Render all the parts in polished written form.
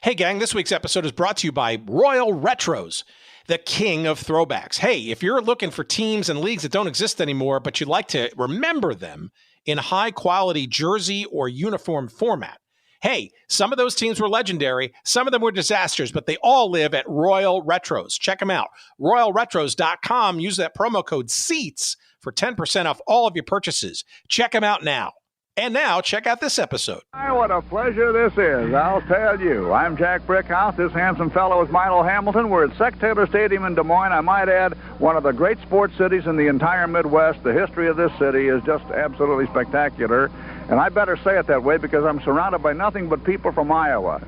Hey, gang, this week's episode is brought to you by Royal Retros, the king of throwbacks. Hey, if you're looking for teams and leagues that don't exist anymore, but you'd like to remember them in high-quality jersey or uniform format, hey, some of those teams were legendary, some of them were disasters, but they all live at Royal Retros. Check them out. RoyalRetros.com. Use that promo code SEATS for 10% off all of your purchases. Check them out now. And now, check out this episode. What a pleasure this is, I'll tell you. I'm Jack Brickhouse. This handsome fellow is Milo Hamilton. We're at Sec Taylor Stadium in Des Moines. I might add, one of the great sports cities in the entire Midwest. The history of this city is just absolutely spectacular. And I better say it that way because I'm surrounded by nothing but people from Iowa.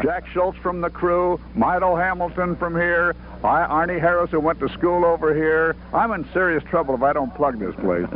Jack Schultz from the crew, Milo Hamilton from here, Arnie Harris, who went to school over here. I'm in serious trouble if I don't plug this place.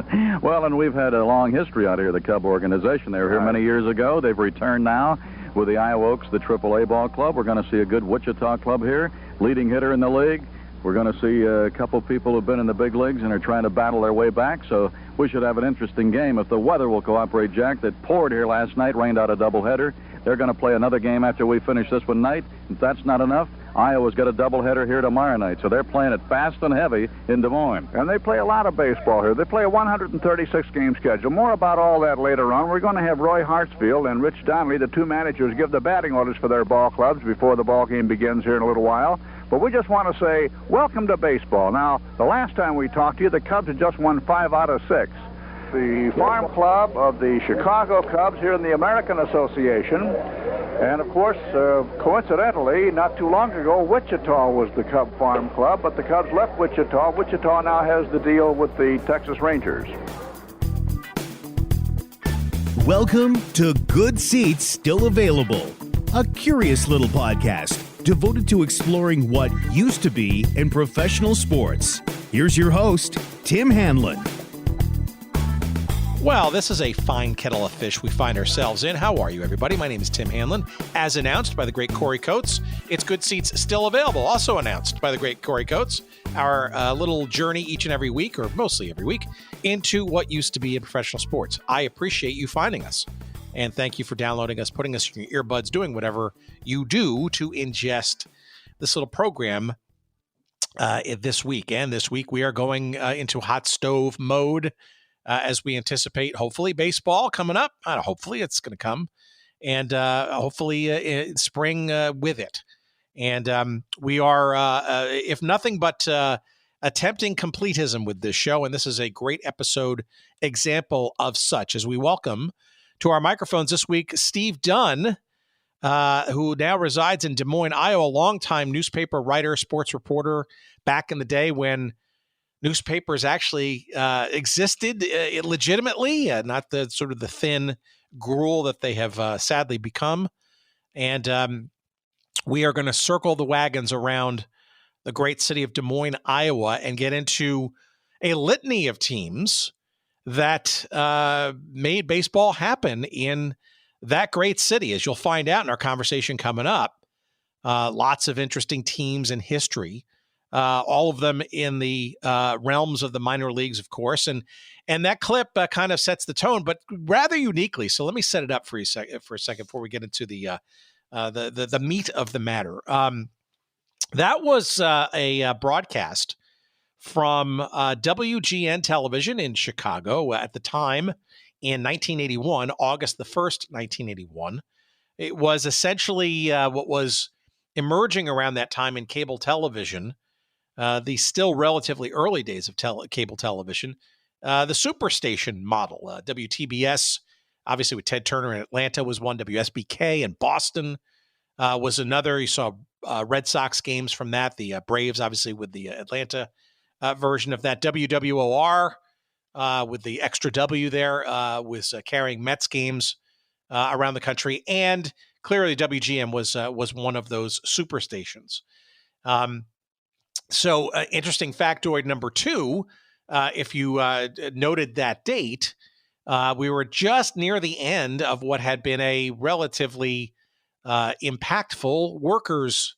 Well, and we've had a long history out here, the Cub organization. They were here many years ago. They've returned now with the Iowa Oaks, the AAA ball club. We're going to see a good Wichita club here, leading hitter in the league. We're going to see a couple people who've been in the big leagues and are trying to battle their way back, so we should have an interesting game. If the weather will cooperate, Jack, that poured here last night, rained out a doubleheader. They're going to play another game after we finish this one night. If that's not enough, Iowa's got a doubleheader here tomorrow night, so they're playing it fast and heavy in Des Moines. And they play a lot of baseball here. They play a 136-game schedule. More about all that later on. We're going to have Roy Hartsfield and Rich Donnelly, the two managers, give the batting orders for their ball clubs before the ball game begins here in a little while. But we just want to say, welcome to baseball. Now, the last time we talked to you, the Cubs had just won 5 out of 6. The farm club of the Chicago Cubs here in the American Association. And, of course, coincidentally, not too long ago, Wichita was the Cub farm club, but the Cubs left Wichita. Wichita now has the deal with the Texas Rangers. Welcome to Good Seats Still Available, a curious little podcast devoted to exploring what used to be in professional sports. Here's your host, Tim Hanlon. Well, this is a fine kettle of fish we find ourselves in. How are you, everybody? My name is Tim Hanlon. As announced by the great Corey Coates, it's Good Seats Still Available. Also announced by the great Corey Coates, our little journey each and every week, or mostly every week, into what used to be in professional sports. I appreciate you finding us. And thank you for downloading us, putting us in your earbuds, doing whatever you do to ingest this little program this week. And this week we are going into hot stove mode as we anticipate, hopefully, baseball coming up. Hopefully it's going to come. And hopefully spring with it. And we are, if nothing but attempting completism with this show. And this is a great episode example of such, as we welcome to our microphones this week, Steve Dunn, who now resides in Des Moines, Iowa, a longtime newspaper writer, sports reporter, back in the day when newspapers actually existed legitimately, not the sort of the thin gruel that they have sadly become. And we are going to circle the wagons around the great city of Des Moines, Iowa, and get into a litany of teams that made baseball happen in that great city, as you'll find out in our conversation coming up. Lots of interesting teams in history, all of them in the realms of the minor leagues, of course. And that clip kind of sets the tone, but rather uniquely. So let me set it up for you for a second before we get into the meat of the matter. That was a broadcast from WGN television in Chicago at the time in 1981, August the 1st, 1981. It was essentially what was emerging around that time in cable television, the still relatively early days of cable television, the superstation model. WTBS, obviously with Ted Turner in Atlanta, was one. WSBK in Boston was another. You saw Red Sox games from that. The Braves, obviously, with the Atlanta version of that. WWOR with the extra W there was carrying Mets games around the country, and clearly WGN was one of those superstations. So interesting factoid number 2, if you noted that date, we were just near the end of what had been a relatively impactful workers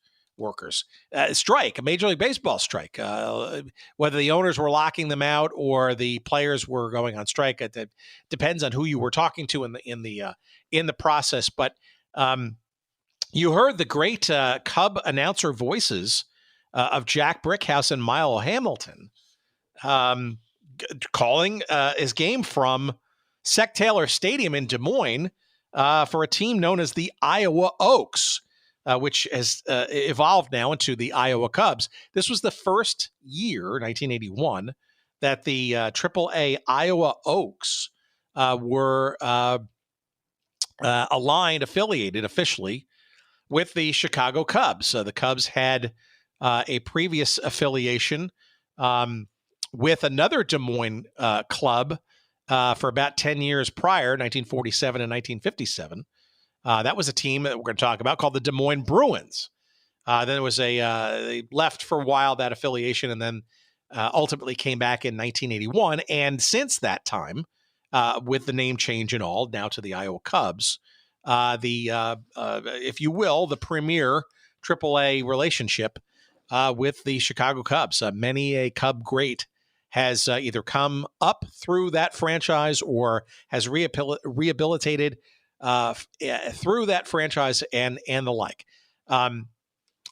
strike, a Major League Baseball strike. Whether the owners were locking them out or the players were going on strike, it depends on who you were talking to in the process. But You heard the great Cub announcer voices of Jack Brickhouse and Milo Hamilton calling his game from Sec Taylor Stadium in Des Moines for a team known as the Iowa Oaks, which has evolved now into the Iowa Cubs. This was the first year, 1981, that the AAA Iowa Oaks were aligned, affiliated officially with the Chicago Cubs. So the Cubs had a previous affiliation with another Des Moines club for about 10 years prior, 1947 and 1957. That was a team that we're going to talk about called the Des Moines Bruins. Then there was they left for a while, that affiliation, and then ultimately came back in 1981. And since that time, with the name change and all, now to the Iowa Cubs, if you will, the premier AAA relationship with the Chicago Cubs. Many a Cub great has either come up through that franchise or has rehabilitated through that franchise and the like.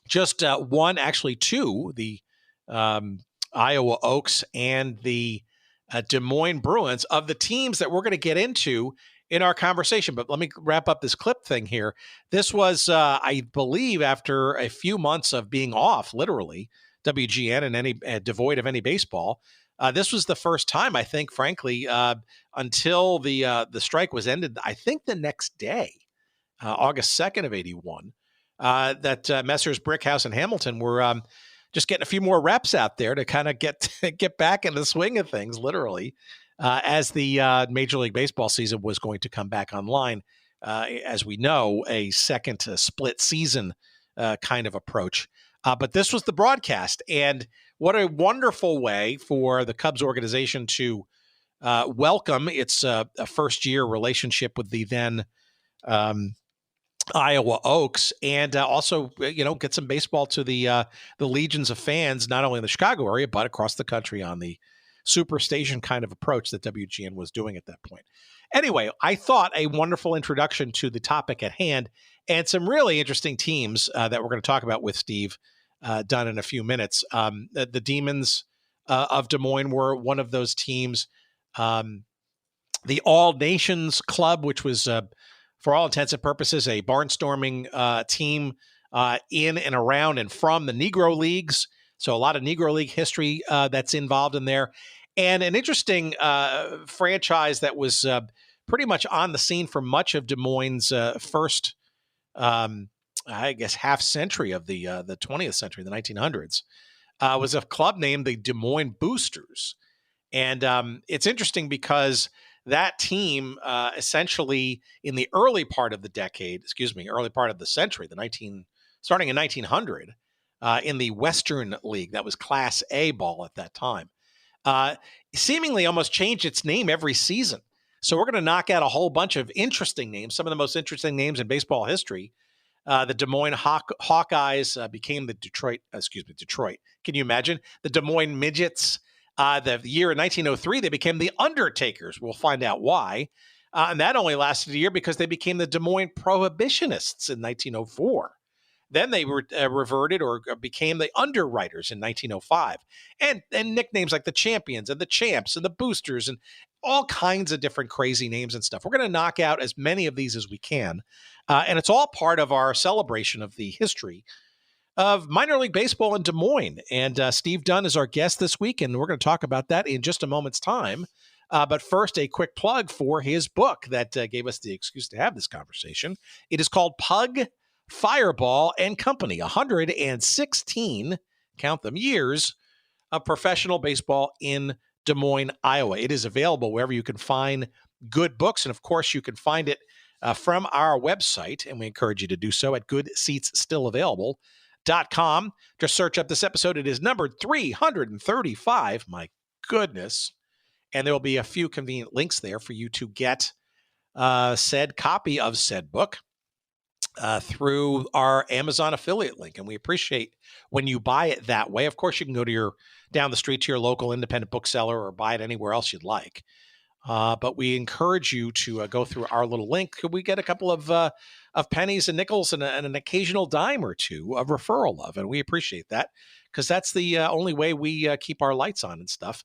Just one, actually two, the Iowa Oaks and the Des Moines Bruins, of the teams that we're going to get into in our conversation. But let me wrap up this clip thing here. This was, I believe, after a few months of being off, literally, WGN and any devoid of any baseball. This was the first time, I think, frankly, until the strike was ended, I think the next day, August 2nd of 81, that Messrs. Brickhouse and Hamilton were just getting a few more reps out there to kind of get back in the swing of things, literally, as the Major League Baseball season was going to come back online. As we know, a second split season kind of approach. But this was the broadcast, and what a wonderful way for the Cubs organization to welcome its first-year relationship with the then Iowa Oaks, and also, get some baseball to the legions of fans, not only in the Chicago area, but across the country on the superstation kind of approach that WGN was doing at that point. Anyway, I thought a wonderful introduction to the topic at hand and some really interesting teams that we're going to talk about with Steve Dunn in a few minutes. The Demons of Des Moines were one of those teams. The All Nations Club, which was, for all intents and purposes, a barnstorming team in and around and from the Negro Leagues. So a lot of Negro League history that's involved in there. And an interesting franchise that was pretty much on the scene for much of Des Moines' first, I guess, half century of the 20th century, the 1900s, was a club named the Des Moines Boosters. And it's interesting because that team essentially in the early part of the century, starting in 1900, in the Western League, that was Class A ball at that time, seemingly almost changed its name every season. So we're going to knock out a whole bunch of interesting names, some of the most interesting names in baseball history. The Des Moines Hawkeyes became the Detroit. Can you imagine? The Des Moines Midgets. The year in 1903, they became the Undertakers. We'll find out why. And that only lasted a year because they became the Des Moines Prohibitionists in 1904. Then they reverted or became the Underwriters in 1905. And nicknames like the Champions and the Champs and the Boosters and all kinds of different crazy names and stuff. We're going to knock out as many of these as we can. And it's all part of our celebration of the history of minor league baseball in Des Moines. And Steve Dunn is our guest this week, and we're going to talk about that in just a moment's time. But first, a quick plug for his book that gave us the excuse to have this conversation. It is called Pug, Fireball, and Company, 116, count them, years of professional baseball in Des Moines, Iowa. It is available wherever you can find good books. And, of course, you can find it from our website, and we encourage you to do so at goodseatsstillavailable.com. Just search up this episode. It is numbered 335. My goodness. And there will be a few convenient links there for you to get said copy of said book through our Amazon affiliate link. And we appreciate when you buy it that way. Of course, you can go to down the street to your local independent bookseller or buy it anywhere else you'd like. But we encourage you to go through our little link. Could we get a couple of of pennies and nickels and an occasional dime or two of referral love. And we appreciate that because that's the only way we keep our lights on and stuff.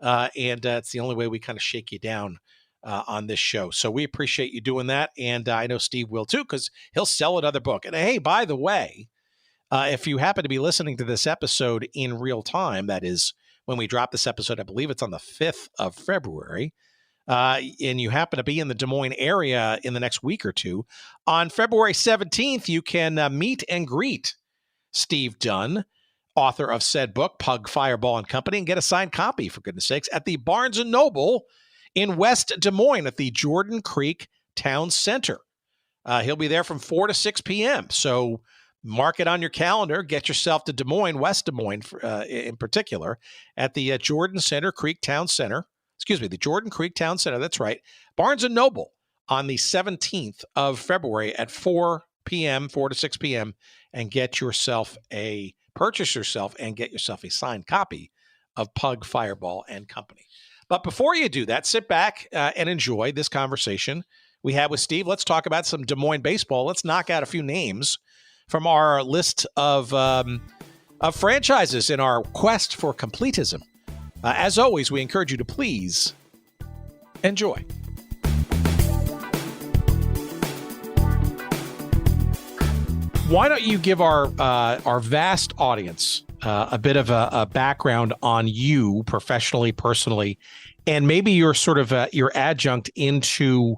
And it's the only way we kind of shake you down on this show. So we appreciate you doing that. And I know Steve will too, because he'll sell another book. And hey, by the way, if you happen to be listening to this episode in real time, that is when we drop this episode, I believe it's on the 5th of February, and you happen to be in the Des Moines area in the next week or two, on February 17th, you can meet and greet Steve Dunn, author of said book, Pug, Fireball, and Company, and get a signed copy, for goodness sakes, at the Barnes & Noble in West Des Moines at the Jordan Creek Town Center. He'll be there from 4 to 6 p.m., so mark it on your calendar. Get yourself to Des Moines, West Des Moines in particular, at the Jordan Creek Town Center. The Jordan Creek Town Center. That's right. Barnes & Noble on the 17th of February at 4 p.m., 4 to 6 p.m., and purchase yourself and get yourself a signed copy of Pug, Fireball, and Company. But before you do that, sit back and enjoy this conversation we had with Steve. Let's talk about some Des Moines baseball. Let's knock out a few names from our list of franchises in our quest for completism. As always, we encourage you to please enjoy. Why don't you give our vast audience a bit of a background on you professionally, personally, and maybe your sort of your adjunct into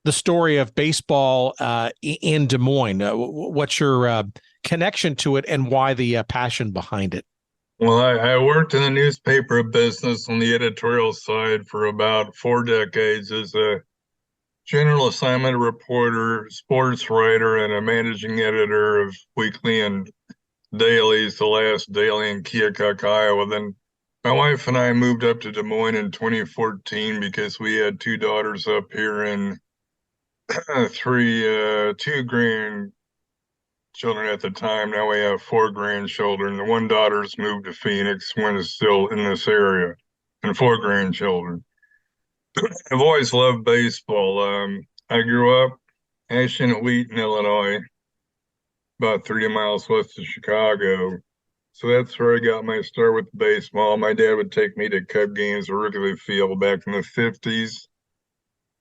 the story of baseball in Des Moines. What's your connection to it and why the passion behind it? Well, I worked in the newspaper business on the editorial side for about 4 decades as a general assignment reporter, sports writer, and a managing editor of weekly and dailies, the last daily in Keokuk, Iowa. Then my wife and I moved up to Des Moines in 2014 because we had 2 daughters up here and 2 grandchildren at the time. Now we have 4 grandchildren. The 1 daughter's moved to Phoenix, 1 is still in this area, and 4 grandchildren. I've always loved baseball. I grew up actually in Wheaton, Illinois, about 30 miles west of Chicago. So that's where I got my start with baseball. My dad would take me to Cub games at Wrigley Field back in the 50s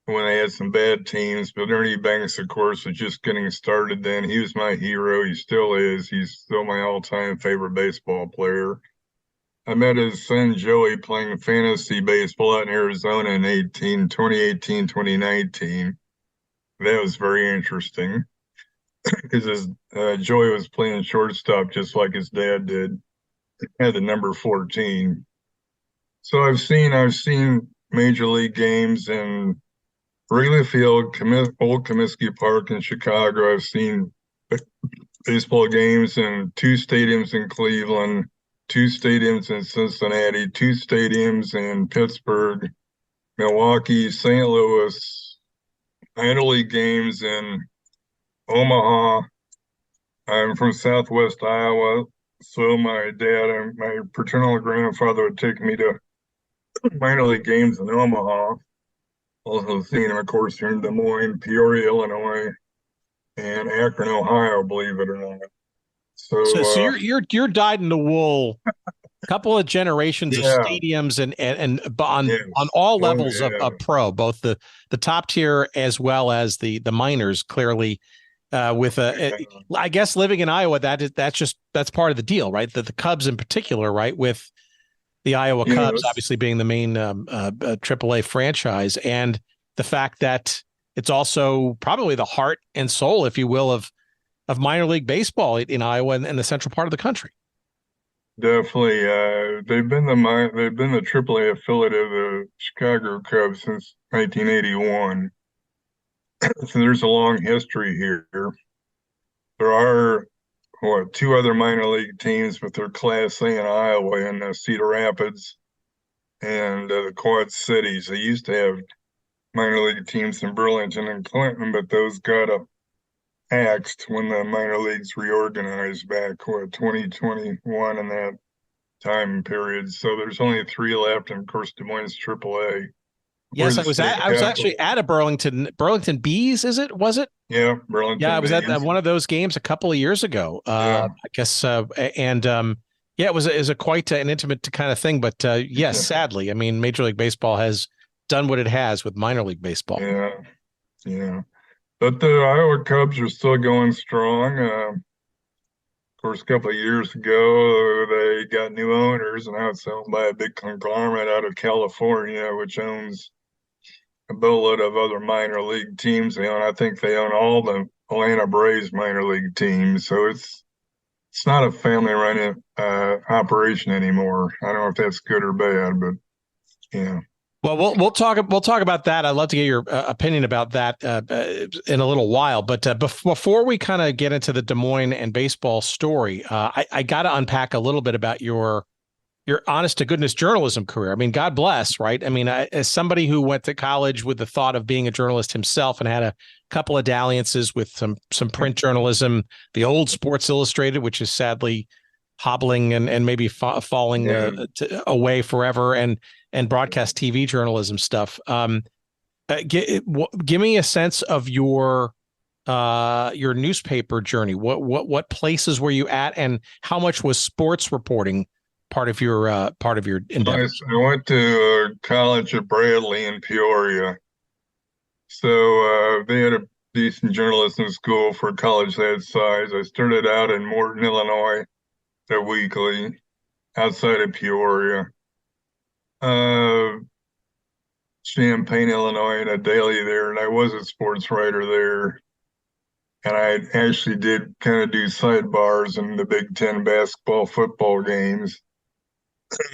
when I had some bad teams. But Ernie Banks, of course, was just getting started then. He was my hero. He still is. He's still my all-time favorite baseball player. I met his son, Joey, playing fantasy baseball out in Arizona in 2018, 2019. That was very interesting because Joey was playing shortstop just like his dad did. He had the number 14. So I've seen major league games in Wrigley Field, Old Comiskey Park in Chicago. I've seen baseball games in 2 stadiums in Cleveland, 2 stadiums in Cincinnati, 2 stadiums in Pittsburgh, Milwaukee, St. Louis, minor league games in Omaha. I'm from Southwest Iowa, so my dad and my paternal grandfather would take me to minor league games in Omaha. Also seen them, of course, here in Des Moines, Peoria, Illinois, and Akron, Ohio, believe it or not. So you're dyed in the wool. A couple of generations of stadiums and on all levels of pro, both the top tier as well as the minors. Clearly, I guess living in Iowa, that's part of the deal, right? The Cubs in particular, right, with the Iowa Cubs obviously being the main AAA franchise, and the fact that it's also probably the heart and soul, if you will, of minor league baseball in Iowa and the central part of the country. Definitely. They've been the AAA affiliate of the Chicago Cubs since 1981. So there's a long history here. There are 2 other minor league teams with their Class A in Iowa in Cedar Rapids and the Quad Cities. They used to have minor league teams in Burlington and Clinton, but those got axed when the minor leagues reorganized back 2021 in that time period. So there's only 3 left, and of course Des Moines AAA, Yes, I was actually at a Burlington Bees. Was it? Yeah, Burlington. Yeah, I was Bees. at one of those games a couple of years ago. Yeah. I guess, yeah, it was a quite an intimate kind of thing. But yes, sadly, I mean, Major League Baseball has done what it has with minor league baseball. Yeah, yeah. But the Iowa Cubs are still going strong. Of course, a couple of years ago, they got new owners, and now it's owned by a big conglomerate out of California, which owns a boatload of other minor league teams. I think they own all the Atlanta Braves minor league teams. So it's not a family-run operation anymore. I don't know if that's good or bad, but yeah. Well, we'll talk about that. I'd love to get your opinion about that in a little while. But before we kind of get into the Des Moines and baseball story, I got to unpack a little bit about your honest to goodness journalism career. I mean, God bless, right? I mean, as somebody who went to college with the thought of being a journalist himself and had a couple of dalliances with some print journalism, the old Sports Illustrated, which is sadly hobbling and maybe falling away forever, and broadcast TV journalism stuff. Give me a sense of your newspaper journey. What places were you at, and how much was sports reporting part of your endeavor? I went to college at Bradley in Peoria. So they had a decent journalism school for a college that size. I started out in Morton, Illinois, at Weekly, outside of Peoria. Champaign, Illinois, and a daily there, and I was a sports writer there. And I actually did kind of do sidebars in the Big Ten basketball, football games.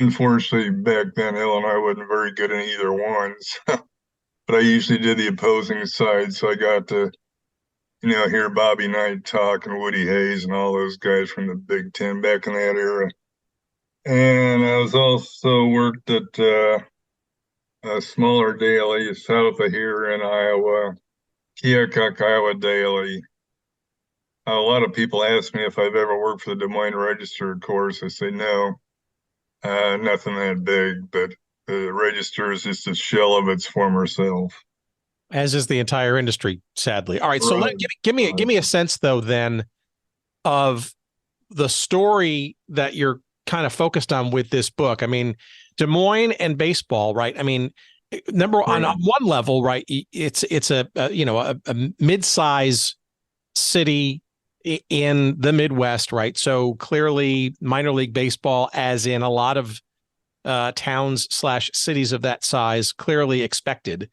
Unfortunately, back then, Illinois wasn't very good in either one. But I usually did the opposing side, so I got to, hear Bobby Knight talk and Woody Hayes and all those guys from the Big Ten back in that era. And I was also worked at a smaller daily south of here in Iowa, Keokuk, Iowa Daily. A lot of people ask me if I've ever worked for the Des Moines Register. Of course, I say no, nothing that big, but the Register is just a shell of its former self. As is the entire industry, sadly. All right, so give me a sense though then of the story that you're kind of focused on with this book. I mean, Des Moines and baseball, right? I mean, on one level, right? It's a mid-size city in the Midwest, right? So clearly, minor league baseball, as in a lot of towns/cities of that size, clearly expected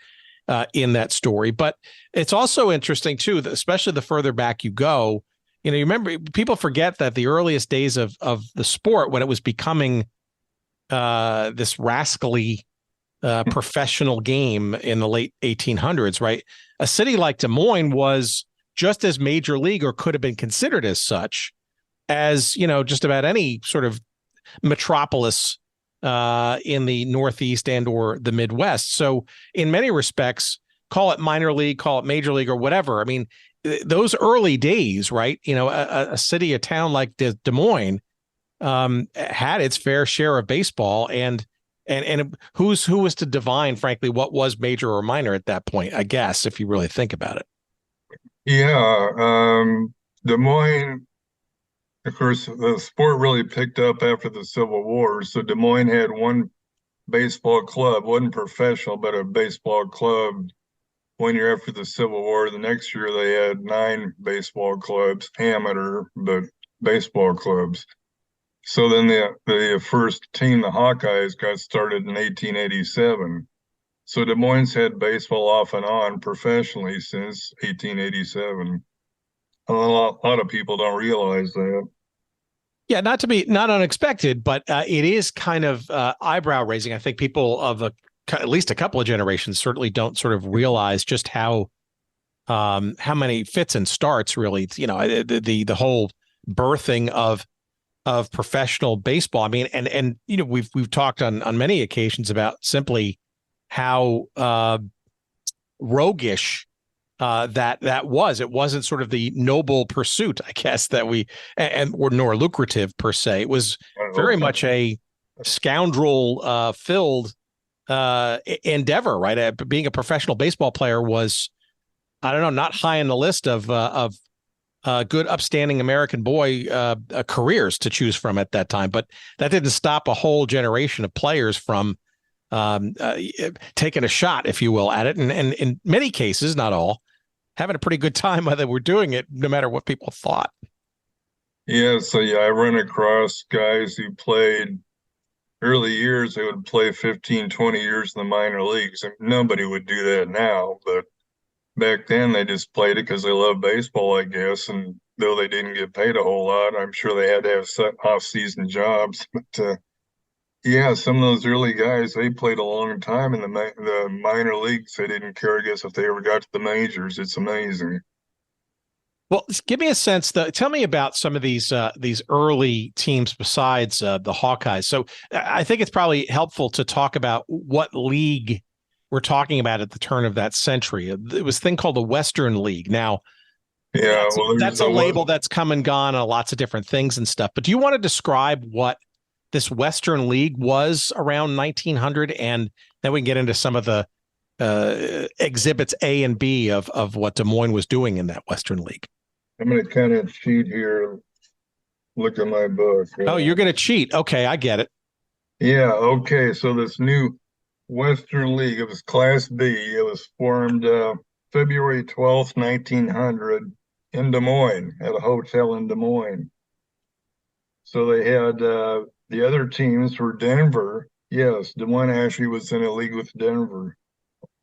in that story. But it's also interesting too, that especially the further back you go. You remember, people forget that the earliest days of the sport, when it was becoming this rascally professional game in the late 1800s, right? A city like Des Moines was just as major league, or could have been considered as such, as, just about any sort of metropolis in the Northeast and or the Midwest. So in many respects, call it minor league, call it major league, or whatever. I mean, those early days, right? A city, a town like Des Moines had its fair share of baseball, and who was to divine, frankly, what was major or minor at that point, I guess, if you really think about it. Yeah. Des Moines, of course, the sport really picked up after the Civil War. So Des Moines had one baseball club, wasn't professional, but a baseball club. 1 year after the Civil War, the next year they had 9 baseball clubs, amateur, but baseball clubs. So then the first team, the Hawkeyes, got started in 1887. So Des Moines had baseball off and on professionally since 1887. A lot of people don't realize that. Yeah, not unexpected, but it is kind of eyebrow raising. I think people of at least a couple of generations certainly don't sort of realize just how many fits and starts, really, the whole birthing of professional baseball. I mean, and we've talked on many occasions about simply how roguish that was. It wasn't sort of the noble pursuit, I guess, that or nor lucrative per se. It was very much a scoundrel filled endeavor, right? Being a professional baseball player was, I don't know, not high on the list of good, upstanding American boy careers to choose from at that time. But that didn't stop a whole generation of players from taking a shot, if you will, at it. And in many cases, not all, having a pretty good time while they were doing it, no matter what people thought. Yeah, so I run across guys who played early years. They would play 15, 20 years in the minor leagues. And nobody would do that now, but back then they just played it because they loved baseball, I guess. And though they didn't get paid a whole lot, I'm sure they had to have set off-season jobs. But yeah, some of those early guys, they played a long time in the minor leagues. They didn't care, I guess, if they ever got to the majors. It's amazing. Well, give me a sense. Tell me about some of these early teams besides the Hawkeyes. So I think it's probably helpful to talk about what league we're talking about at the turn of that century. It was a thing called the Western League. Now, yeah, that's a label that's come and gone on lots of different things and stuff. But do you want to describe what this Western League was around 1900, and then we can get into some of the exhibits A and B of what Des Moines was doing in that Western League? I'm going to kind of cheat here. Look at my book. Oh, you're going to cheat. Okay, I get it. Yeah, okay. So this new Western League, it was Class B. It was formed February 12th, 1900 in Des Moines, at a hotel in Des Moines. So they had the other teams were Denver. Yes, Des Moines actually was in a league with Denver.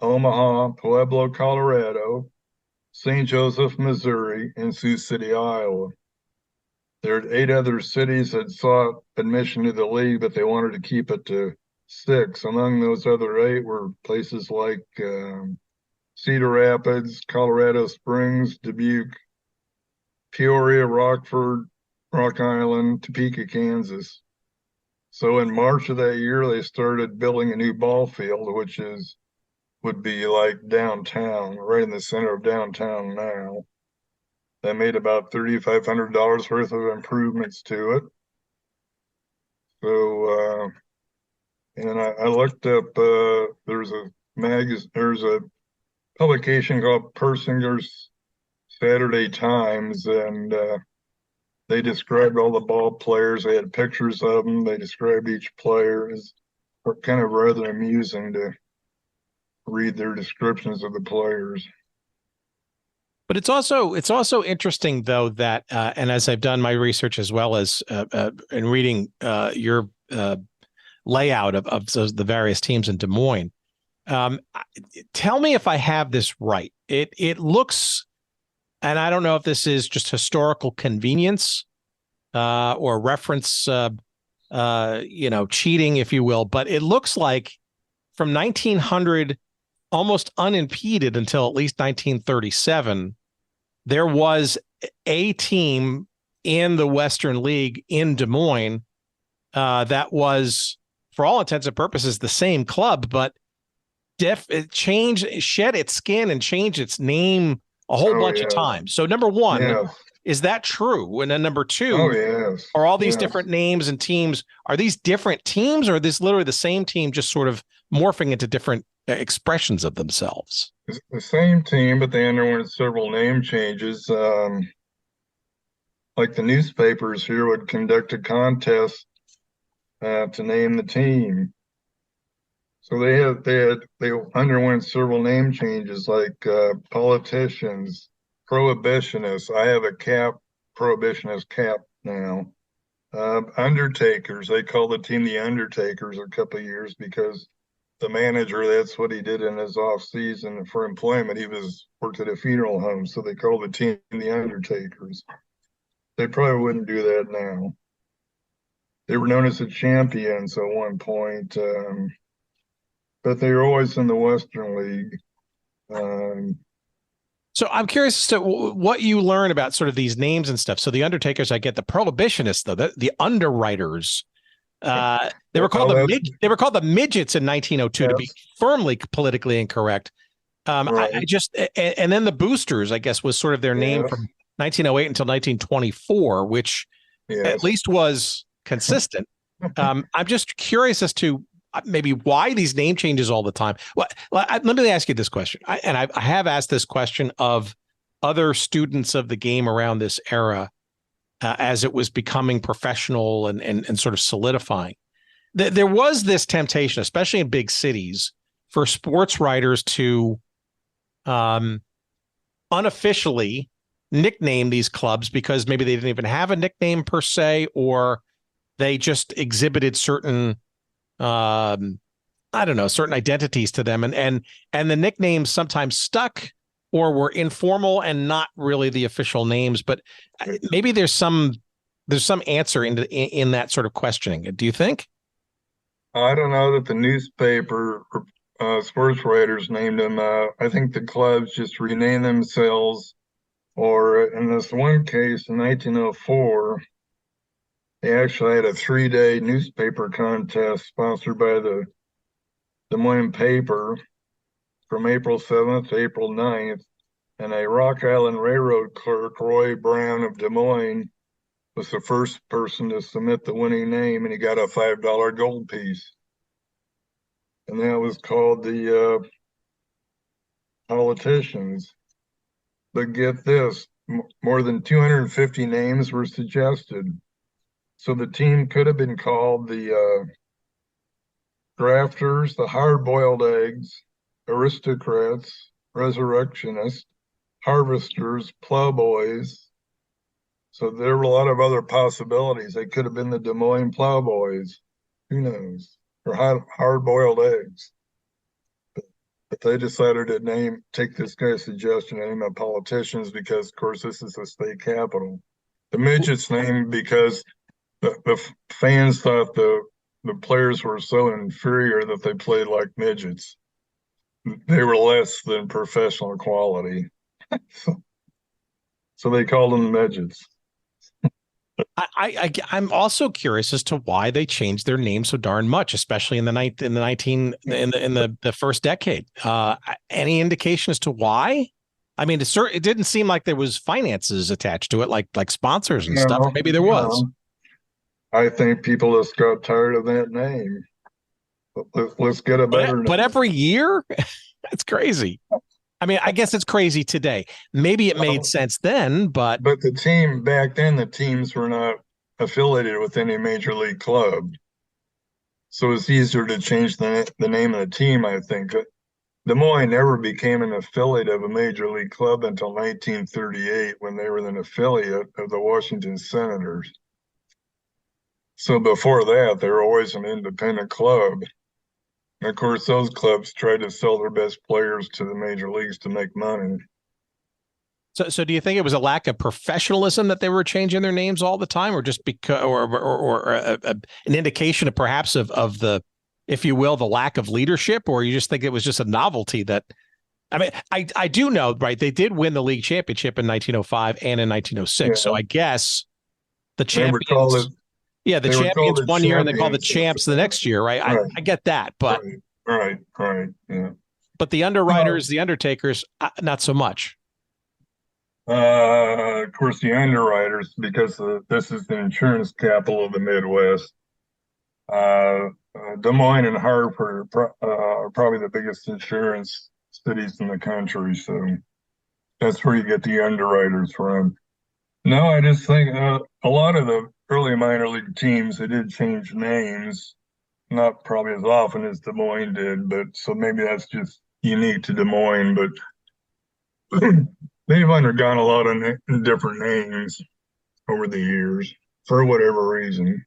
Omaha, Pueblo, Colorado, St. Joseph, Missouri, and Sioux City, Iowa. There are 8 other cities that sought admission to the league, but they wanted to keep it to 6. Among those other 8 were places like Cedar Rapids, Colorado Springs, Dubuque, Peoria, Rockford, Rock Island, Topeka, Kansas. So in March of that year, they started building a new ball field, which would be like downtown, right in the center of downtown now. They made about $3,500 worth of improvements to it. So, and I looked up, there's a publication called Persinger's Saturday Times, and they described all the ball players. They had pictures of them. They described each player. It's kind of rather amusing to read their descriptions of the players. But it's also interesting, though, that and as I've done my research as well as in reading your layout of the various teams in Des Moines, tell me if I have this right. It looks, and I don't know if this is just historical convenience or reference, cheating, if you will, but it looks like from 1900 almost unimpeded until at least 1937, there was a team in the Western League in Des Moines that was, for all intents and purposes, the same club, but it shed its skin and changed its name a whole bunch of times. So number one, is that true? And then number two, are all these different names and teams, are these different teams, or is this literally the same team just sort of morphing into different expressions of themselves? It's the same team, but they underwent several name changes. Like the newspapers here would conduct a contest to name the team. So they underwent several name changes, like politicians, prohibitionists. I have a prohibitionist cap now. Undertakers. They called the team the Undertakers a couple of years because the manager, that's what he did in his off season for employment. He worked at a funeral home, so they called the team the Undertakers. They probably wouldn't do that now. They were known as the Champions at one point, but they were always in the Western League. So I'm curious as to what you learn about sort of these names and stuff. So the Undertakers, I get. The Prohibitionists, though, the Underwriters. They were called the Midgets in 1902 to be firmly politically incorrect. Right. And then the Boosters, I guess, was sort of their name from 1908 until 1924, which at least was consistent. I'm just curious as to maybe why these name changes all the time. Well, let me ask you this question. I have asked this question of other students of the game around this era as it was becoming professional and sort of solidifying. There was this temptation, especially in big cities, for sports writers to unofficially nickname these clubs because maybe they didn't even have a nickname per se, or they just exhibited certain certain identities to them, and the nicknames sometimes stuck or were informal and not really the official names. But maybe there's some answer in that sort of questioning. Do you think? I don't know that the newspaper sports writers named them. I think the clubs just renamed themselves, or in this one case in 1904, they actually had a 3-day newspaper contest sponsored by the Des Moines paper from April 7th to April 9th, and a Rock Island Railroad clerk, Roy Brown of Des Moines, was the first person to submit the winning name, and he got a $5 gold piece. And that was called the Politicians. But get this, more than 250 names were suggested. So the team could have been called the Drafters, the Hard-Boiled Eggs, Aristocrats, Resurrectionists, Harvesters, Plowboys. So there were a lot of other possibilities. They could have been the Des Moines Plowboys. Who knows? Or Hard-Boiled Eggs. But they decided to take this guy's suggestion and name them Politicians because, of course, this is the state capital. The Midgets named because the fans thought the players were so inferior that they played like midgets. They were less than professional quality. So they called them Midgets. I'm also curious as to why they changed their name so darn much, especially in the first decade. Any indication as to why? I mean, it didn't seem like there was finances attached to it, like sponsors and stuff. Maybe there was. I think people just got tired of that name. Let's get a better name. But every year, that's crazy. I mean, I guess it's crazy today. Maybe it made sense then, but the team back then, the teams were not affiliated with any major league club, so it's easier to change the name of the team. I think Des Moines never became an affiliate of a major league club until 1938, when they were an affiliate of the Washington Senators. So before that, they were always an independent club. And of course, those clubs try to sell their best players to the major leagues to make money. So do you think it was a lack of professionalism that they were changing their names all the time, or just because, or an indication of perhaps of the, if you will, the lack of leadership, or you just think it was just a novelty that? I mean, I do know, right? They did win the league championship in 1905 and in 1906. Yeah. So I guess the champions. The champions one year and they call the champs the next year, right? I get that, but right, yeah. But the underwriters, the Undertakers, not so much. Of course, the underwriters, because this is the insurance capital of the Midwest. Des Moines and Hartford are probably the biggest insurance cities in the country, so that's where you get the underwriters from. No, I just think a lot of the early minor league teams, they did change names, not probably as often as Des Moines did, but so maybe that's just unique to Des Moines, but they've undergone a lot of different names over the years for whatever reason.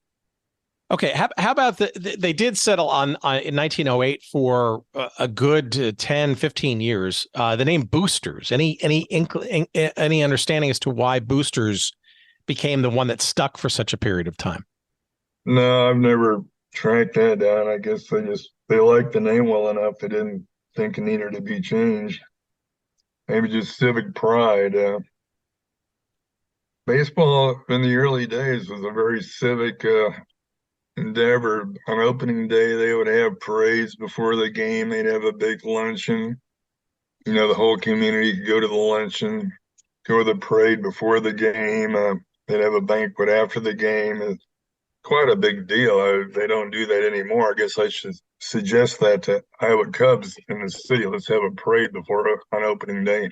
Okay, how about they did settle on in 1908 for a good 10, 15 years. The name Boosters. Any understanding as to why Boosters became the one that stuck for such a period of time? No, I've never tracked that down. I guess they liked the name well enough. They didn't think it needed to be changed. Maybe just civic pride. Baseball in the early days was a very civic endeavor. On opening day, they would have parades before the game. They'd have a big luncheon. The whole community could go to the luncheon, go to the parade before the game. They'd have a banquet after the game. Of quite a big deal. They don't do that anymore. I guess I should suggest that to Iowa Cubs in the city. Let's have a parade on opening day.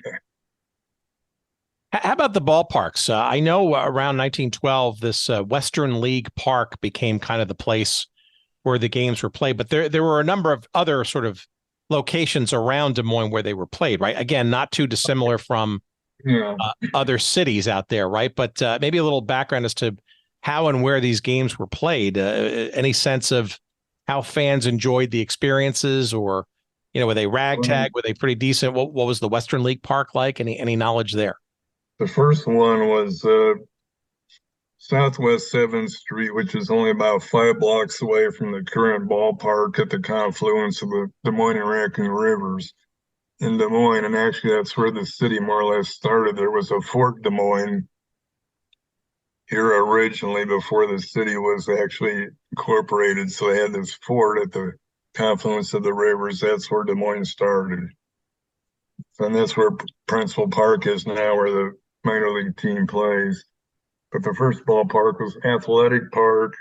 How about the ballparks? I know around 1912, this Western League Park became kind of the place where the games were played, but there were a number of other sort of locations around Des Moines where they were played, right? Again, not too dissimilar from other cities out there, right? But maybe a little background as to how and where these games were played. Any sense of how fans enjoyed the experiences, or, were they ragtag? Were they pretty decent? What was the Western League Park like? Any knowledge there? The first one was Southwest 7th Street, which is only about 5 blocks away from the current ballpark at the confluence of the Des Moines and Raccoon Rivers in Des Moines. And actually, that's where the city more or less started. There was a Fort Des Moines here originally before the city was actually incorporated. So they had this fort at the confluence of the rivers. That's where Des Moines started. And that's where Principal Park is now, where the minor league team plays. But the first ballpark was Athletic Park.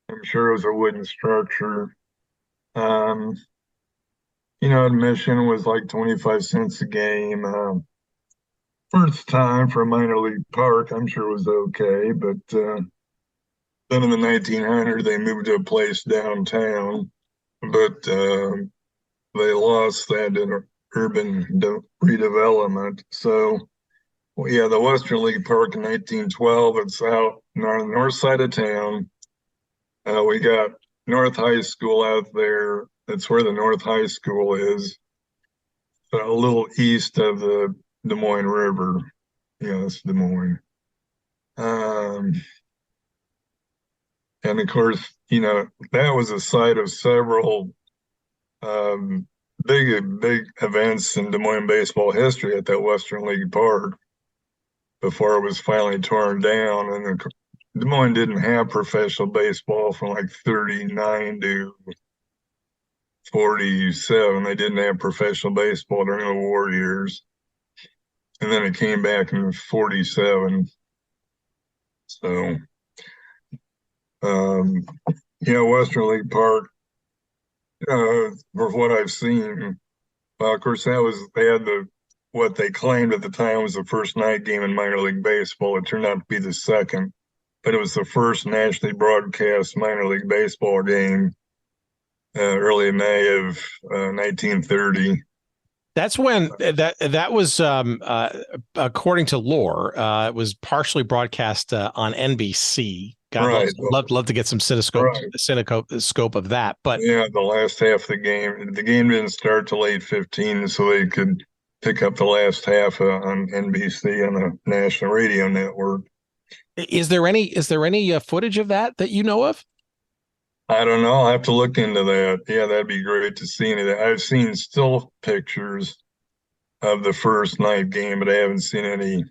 I'm sure it was a wooden structure. Admission was like 25 cents a game. First time for a minor league park, I'm sure it was okay. But then in the 1900s, they moved to a place downtown. But they lost that in urban redevelopment. So, the Western League Park in 1912, it's out on the north side of town. We got North High School out there. That's where the North High School is, a little east of the Des Moines River. Yeah, it's Des Moines. And of course, that was the site of several big events in Des Moines baseball history at that Western League Park before it was finally torn down. And Des Moines didn't have professional baseball from like 39 to 47. They didn't have professional baseball during the war years. And then it came back in 47. So, Western League Park, for what I've seen, well, of course, they had what they claimed at the time was the first night game in minor league baseball. It turned out to be the second, but it was the first nationally broadcast minor league baseball game early May of 1930. That's when that was, according to lore, it was partially broadcast on NBC. God, love to get some cinescope of that. But the last half of the game didn't start till 8:15, so they could pick up the last half on NBC on the national radio network. Is there any footage of that you know of? I don't know. I'll have to look into that. Yeah, that'd be great to see any of that. I've seen still pictures of the first night game, but I haven't seen any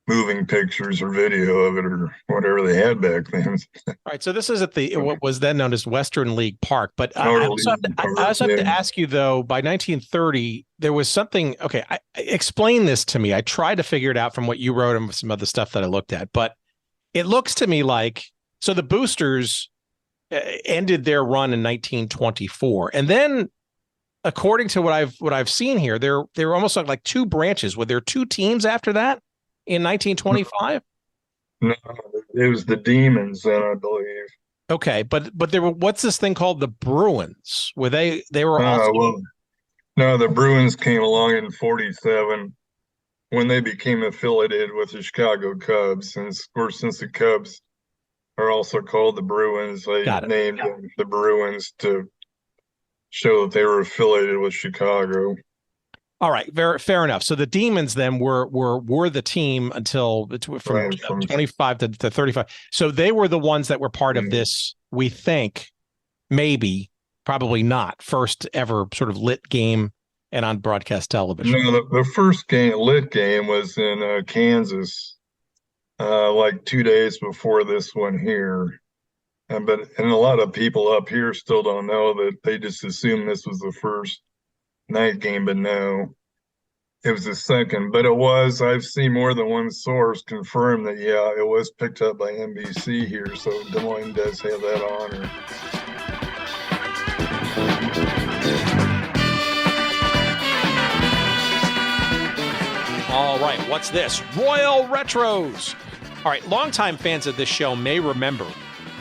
moving pictures or video of it or whatever they had back then. All right. So this is at what was then known as Western League Park. But I also have to ask you, though, by 1930, there was something. Okay. Explain this to me. I tried to figure it out from what you wrote and some other stuff that I looked at, but it looks to me like, so the Boosters ended their run in 1924. And then, according to what I've seen here, there were almost like two branches. Were there two teams after that in 1925? No, it was the Demons then, I believe. Okay, but there were, what's this thing called, the Bruins? Were they were also? No, the Bruins came along in 47 when they became affiliated with the Chicago Cubs. Since the Cubs are also called the Bruins, they named them the Bruins to show that they were affiliated with Chicago. All right, fair enough. So the Demons then were the team until from 25 to 35. So they were the ones that were part of this, we think, probably not, first ever sort of lit game and on broadcast television. No, the first lit game was in Kansas, like 2 days before this one here. And a lot of people up here still don't know that. They just assume this was the first night game, but no. It was the second, but I've seen more than one source confirm that, yeah, it was picked up by NBC here, so Des Moines does have that honor. All right, what's this? Royal Retros. All right, longtime fans of this show may remember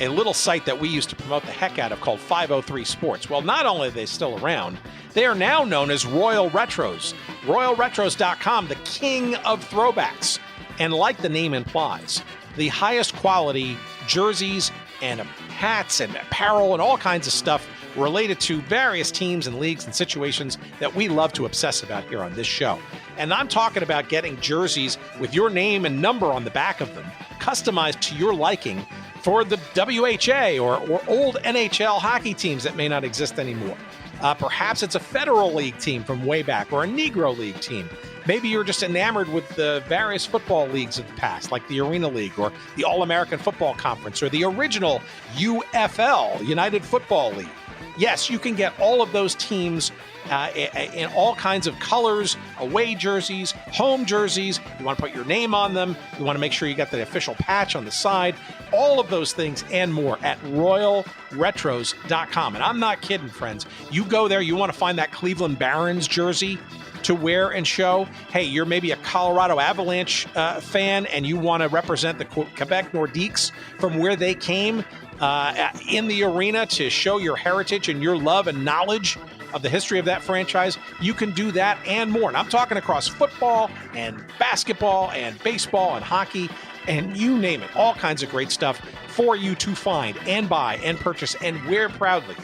a little site that we used to promote the heck out of called 503 Sports. Well, not only are they still around, they are now known as Royal Retros. RoyalRetros.com, the king of throwbacks. And like the name implies, the highest quality jerseys and hats and apparel and all kinds of stuff related to various teams and leagues and situations that we love to obsess about here on this show. And I'm talking about getting jerseys with your name and number on the back of them, customized to your liking for the WHA or old NHL hockey teams that may not exist anymore. Perhaps it's a Federal League team from way back or a Negro League team. Maybe you're just enamored with the various football leagues of the past, like the Arena League or the All-American Football Conference or the original UFL, United Football League. Yes, you can get all of those teams in all kinds of colors, away jerseys, home jerseys. You want to put your name on them. You want to make sure you got the official patch on the side. All of those things and more at RoyalRetros.com. And I'm not kidding, friends. You go there, you want to find that Cleveland Barons jersey to wear and show. Hey, you're maybe a Colorado Avalanche fan and you want to represent the Quebec Nordiques from where they came in the arena to show your heritage and your love and knowledge of the history of that franchise. You can do that and more. And I'm talking across football and basketball and baseball and hockey and you name it. All kinds of great stuff for you to find and buy and purchase and wear proudly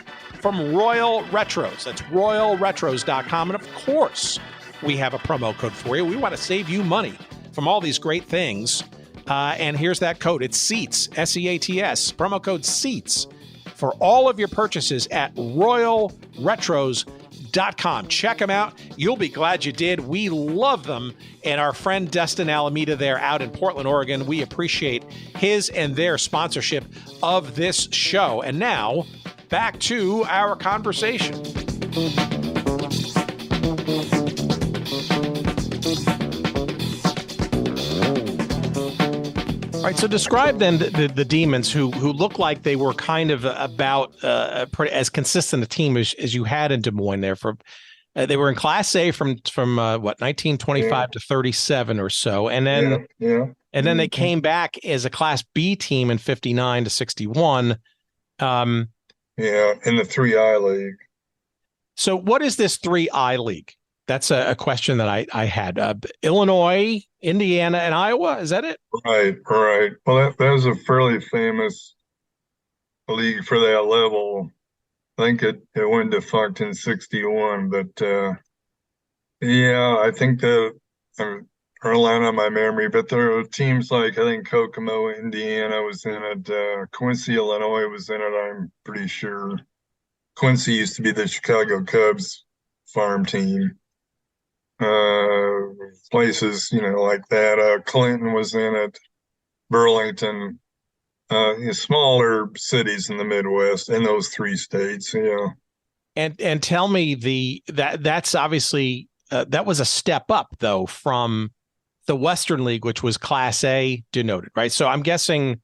from Royal Retros. That's RoyalRetros.com. And of course, we have a promo code for you. We want to save you money from all these great things. And here's that code. It's SEATS, SEATS, promo code SEATS for all of your purchases at RoyalRetros.com. Check them out. You'll be glad you did. We love them. And our friend Destin Alameda there out in Portland, Oregon, we appreciate his and their sponsorship of this show. And now, back to our conversation. All right, so describe then the Demons, who look like they were kind of about as consistent a team as you had in Des Moines there. They were in Class A from 1925 to 37 or so, and then and then they came back as a Class B team in 59 to 61. In the 3I League. So what is this 3I League? That's a question that I had. Illinois, Indiana, and Iowa, is that it? Right. Well, that was a fairly famous league for that level. I think it went defunct in 61, but I think I'm relying on my memory, but there are teams like, I think Kokomo, Indiana was in it. Quincy, Illinois was in it, I'm pretty sure. Quincy used to be the Chicago Cubs farm team. Places, like that. Clinton was in it, Burlington, smaller cities in the Midwest in those three states. And tell me that's obviously that was a step up though from the Western League, which was Class A denoted, right? So I'm guessing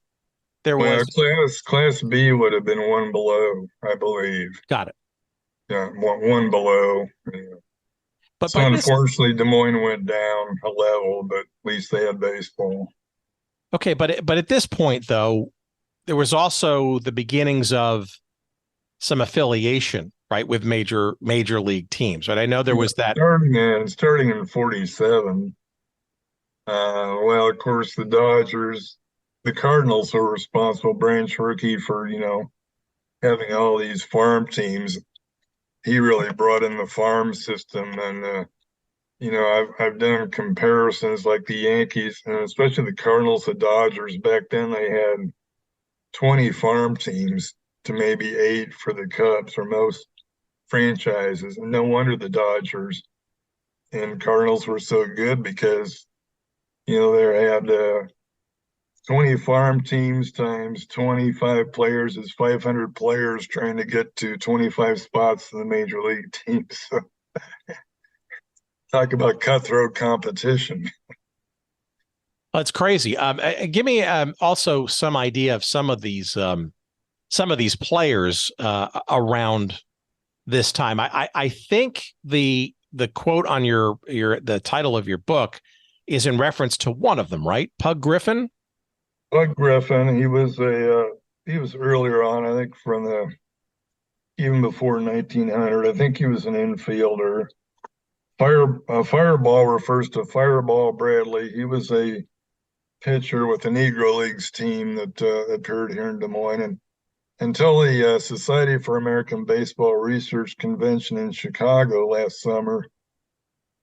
there was Class B would have been one below, I believe. Got it. Yeah, one below. Yeah. But so unfortunately, Des Moines went down a level, but at least they had baseball. Okay, but at this point, though, there was also the beginnings of some affiliation, right, with major league teams. Right, I know there was that starting in 47. Well, of course, the Dodgers, the Cardinals were responsible. Branch Rickey for having all these farm teams. He really brought in the farm system, and I've done comparisons like the Yankees and especially the Cardinals, the Dodgers. Back then they had 20 farm teams to maybe 8 for the Cubs or most franchises, and no wonder the Dodgers and Cardinals were so good because they had 20 farm teams times 25 players is 500 players trying to get to 25 spots in the major league teams. So Talk about cutthroat competition. That's crazy. Give me also some idea of some of these players around this time. I think the quote on the title of your book is in reference to one of them, right? Pug Griffin. Pug Griffin. He was earlier on, I think, even before 1900. I think he was an infielder. Fireball refers to Fireball Bradley. He was a pitcher with the Negro Leagues team that appeared here in Des Moines. And until the Society for American Baseball Research Convention in Chicago last summer,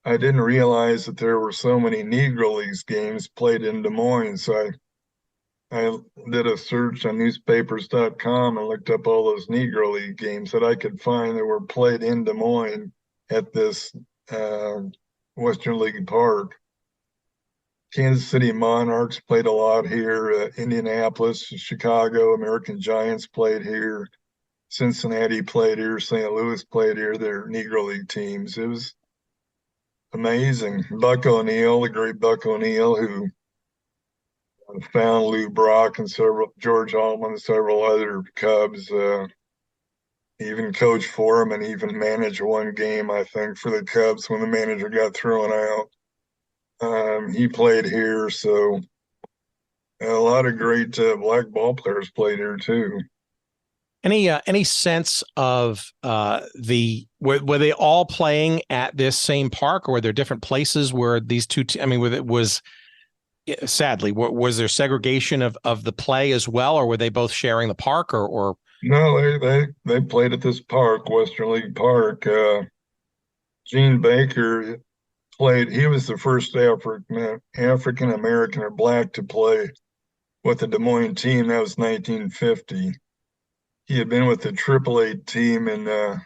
I didn't realize that there were so many Negro Leagues games played in Des Moines. So I did a search on newspapers.com and looked up all those Negro League games that I could find that were played in Des Moines at this Western League Park. Kansas City Monarchs played a lot here. Indianapolis, Chicago, American Giants played here. Cincinnati played here. St. Louis played here. They're Negro League teams. It was amazing. Buck O'Neill, the great Buck O'Neill, who found Lou Brock and George Altman and several other Cubs. Even coached for him and even managed one game, I think, for the Cubs when the manager got thrown out. He played here, so a lot of great black ball players played here too. Any sense of were they all playing at this same park, or were there different places where these two? Sadly, was there segregation of the play as well, or were they both sharing the park, or? No, they played at this park, Western League Park. Gene Baker played. He was the first African American or black to play with the Des Moines team. That was 1950. He had been with the AAA team in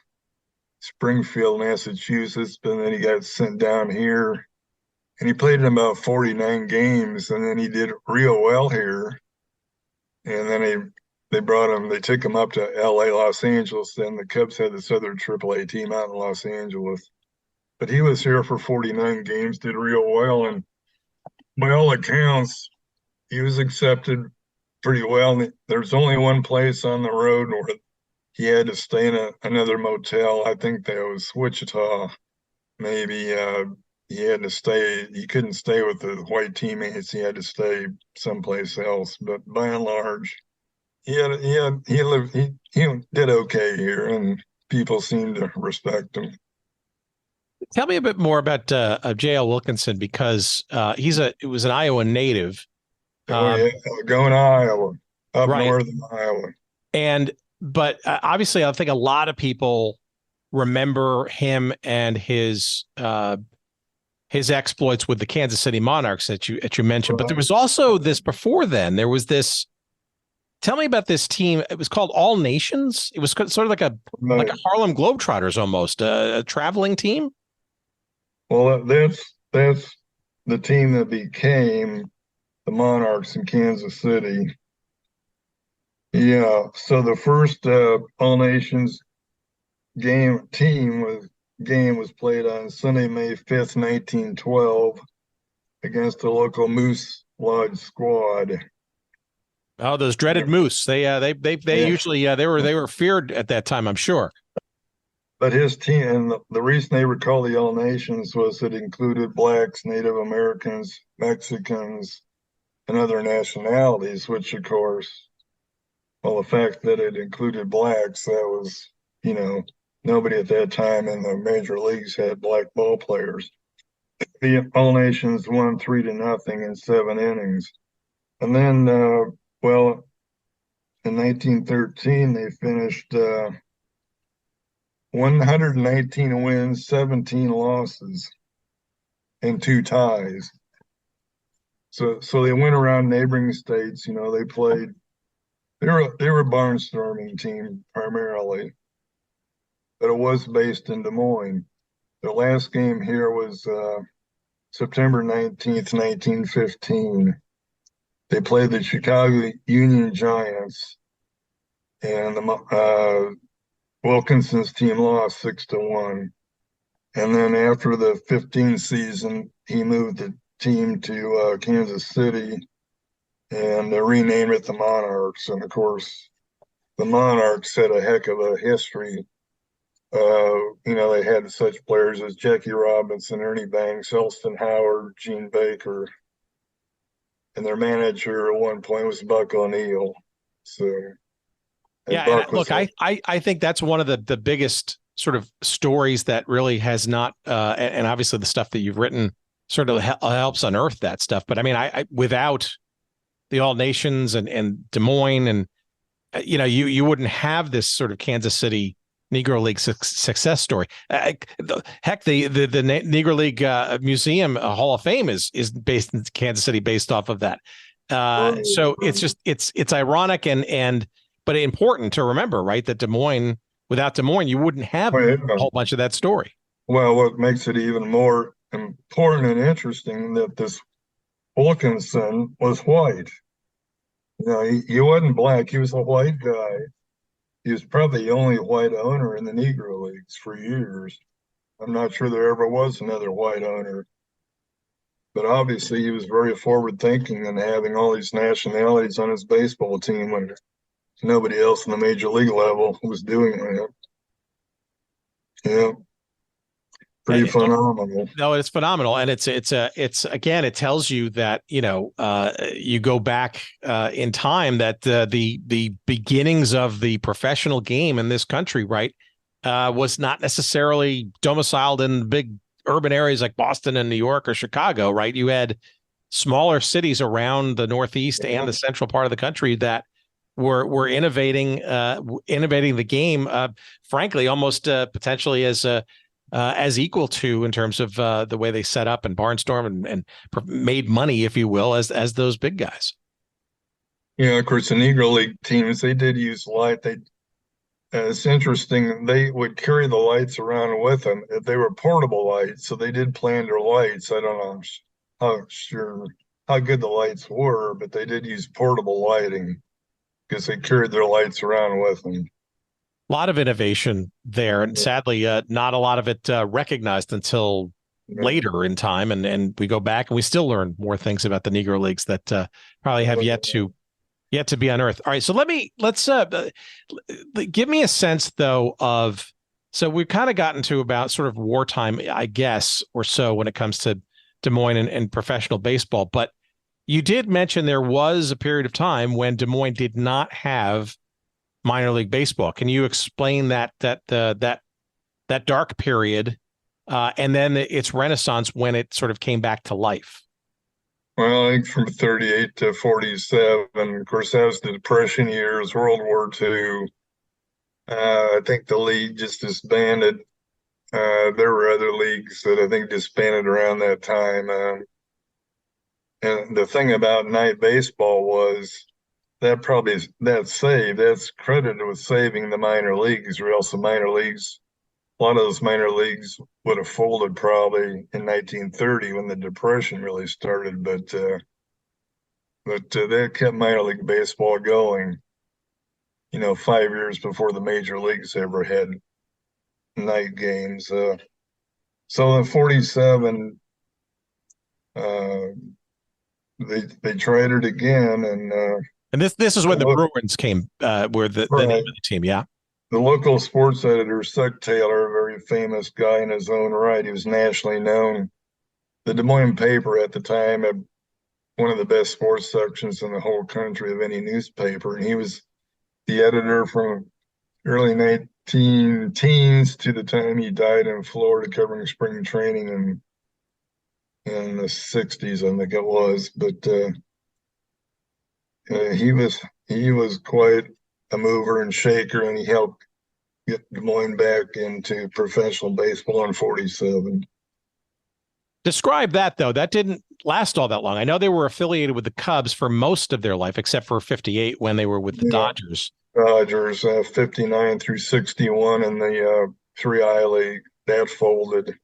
Springfield, Massachusetts, but then he got sent down here, and he played in about 49 games, and then he did real well here. And then they took him up to LA, Los Angeles. Then the Cubs had this other AAA team out in Los Angeles. But he was here for 49 games, did real well, and by all accounts, he was accepted pretty well. There's only one place on the road where he had to stay in another motel. I think that was Wichita. Maybe he had to stay. He couldn't stay with the white teammates. He had to stay someplace else. But by and large, he did okay here, and people seemed to respect him. Tell me a bit more about J.L. Wilkinson, because it was an Iowa native. Going to Iowa, up right. north of Iowa. But obviously, I think a lot of people remember him and his exploits with the Kansas City Monarchs that you mentioned. But there was also this before then. There was this. Tell me about this team. It was called All Nations. It was sort of like a Harlem Globetrotters, almost a traveling team. Well, that's the team that became the Monarchs in Kansas City. Yeah. So the first All Nations game was played on Sunday, May 5th, 1912, against the local Moose Lodge squad. Oh, those dreaded Moose! They usually they were feared at that time, I'm sure. But his team, and the reason they were called the All Nations was it included blacks, Native Americans, Mexicans, and other nationalities. Which, of course, well, the fact that it included blacks, that was, nobody at that time in the major leagues had black ball players. The All Nations won 3-0 in 7 innings, and then. In 1913, they finished 119 wins, 17 losses, and 2 ties. So they went around neighboring states. They played. They were a barnstorming team primarily, but it was based in Des Moines. Their last game here was September 19th, 1915. They played the Chicago Union Giants, and Wilkinson's team lost 6-1. And then after the 15 season, he moved the team to Kansas City and renamed it the Monarchs. And of course, the Monarchs had a heck of a history. They had such players as Jackie Robinson, Ernie Banks, Elston Howard, Gene Baker, and their manager at one point was Buck O'Neill. So, yeah, and look, I think that's one of the biggest sort of stories that really has not, and obviously the stuff that you've written sort of helps unearth that stuff. But I mean, I without the All Nations and Des Moines, and you wouldn't have this sort of Kansas City Negro League success story. Heck, the Negro League Museum Hall of Fame is based in Kansas City, based off of that. So it's ironic but important to remember, right? That without Des Moines, you wouldn't have a whole bunch of that story. Well, what makes it even more important and interesting that this Wilkinson was white. He wasn't black. He was a white guy. He was probably the only white owner in the Negro Leagues for years. I'm not sure there ever was another white owner. But obviously he was very forward-thinking and having all these nationalities on his baseball team when nobody else in the major league level was doing that. Yeah. Pretty phenomenal. No, it's phenomenal. And it's again, it tells you that, you go back in time, that the beginnings of the professional game in this country, right, was not necessarily domiciled in big urban areas like Boston and New York or Chicago, right? You had smaller cities around the Northeast and the central part of the country that were innovating the game, frankly, almost potentially as equal to, in terms of the way they set up and barnstorm and made money, if you will, as those big guys. Yeah, of course, the Negro League teams, they did use light. It's interesting. They would carry the lights around with them. They were portable lights, so they did plan their lights. I don't know how good the lights were, but they did use portable lighting because they carried their lights around with them. A lot of innovation there, and sadly, not a lot of it recognized until later in time. And we go back and we still learn more things about the Negro Leagues that probably have yet to be unearthed. All right, so let's give me a sense though of, so we've kind of gotten to about sort of wartime, I guess, or so, when it comes to Des Moines and professional baseball. But you did mention there was a period of time when Des Moines did not have minor league baseball. Can you explain that dark period and then its renaissance when it sort of came back to life? Well, I think from 38 to 47, of course, that was the Depression years, World War II. I think the league just disbanded. There were other leagues that I think disbanded around that time. And the thing about night baseball was that's credited with saving the minor leagues, or else a lot of those minor leagues would have folded probably in 1930 when the Depression really started. But that kept minor league baseball going, 5 years before the major leagues ever had night games. So in 47, they tried it again, and this is when the Bruins came, were the name of the team, yeah. The local sports editor, Suck Taylor, a very famous guy in his own right, he was nationally known. The Des Moines paper at the time had one of the best sports sections in the whole country of any newspaper, and he was the editor from early 19 teens to the time he died in Florida, covering spring training in the 60s, I think it was. But he was quite a mover and shaker, and he helped get Des Moines back into professional baseball in 47. Describe that, though. That didn't last all that long. I know they were affiliated with the Cubs for most of their life, except for 58 when they were with the Dodgers. 59 through 61 in the 3I League. That folded.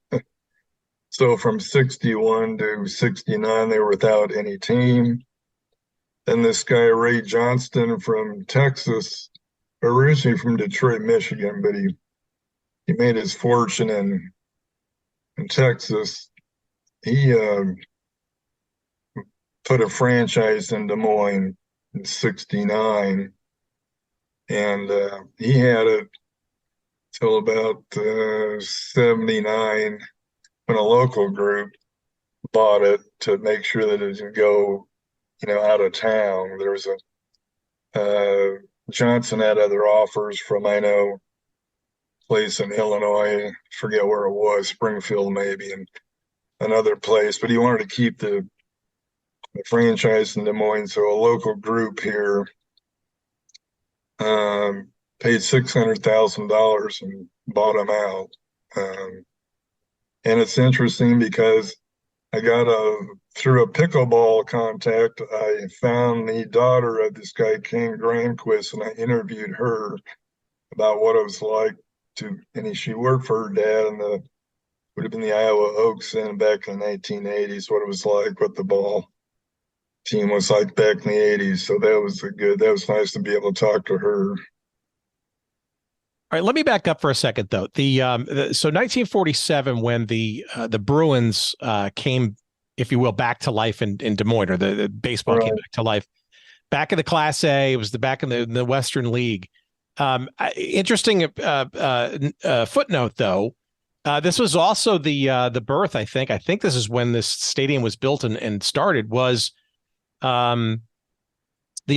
So from 61 to 69, they were without any team. Then this guy, Ray Johnston from Texas, originally from Detroit, Michigan, but he made his fortune in in Texas. He put a franchise in Des Moines in '69, and he had it till about '79 when a local group bought it to make sure that it didn't go, out of town. There was Johnson had other offers from, I know, place in Illinois, forget where it was, Springfield maybe, and another place, but he wanted to keep the franchise in Des Moines. So a local group here paid $600,000 and bought him out. And it's interesting because I got through a pickleball contact, I found the daughter of this guy, Ken Granquist, and I interviewed her about what it was like and she worked for her dad in would have been the Iowa Oaks then back in the 1980s, what it was like, what the ball team was like back in the 80s. So that was nice to be able to talk to her. All right, let me back up for a second, though. So 1947, when the Bruins came, if you will, back to life in Des Moines, or the baseball came back to life, back in the Class A, it was back in the Western League. Interesting footnote, though. This was also the birth, I think this is when this stadium was built and started, was the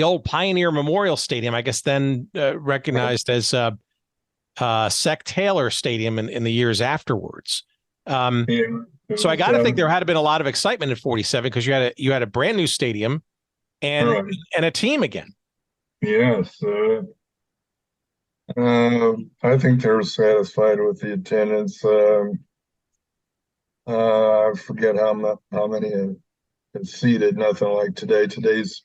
old Pioneer Memorial Stadium, I guess then recognized as Sec Taylor Stadium in the years afterwards. So I got to think there had been a lot of excitement in '47 because you had a brand new stadium and a team again. Yes. I think they were satisfied with the attendance. I forget how many had seated. Nothing like today. Today's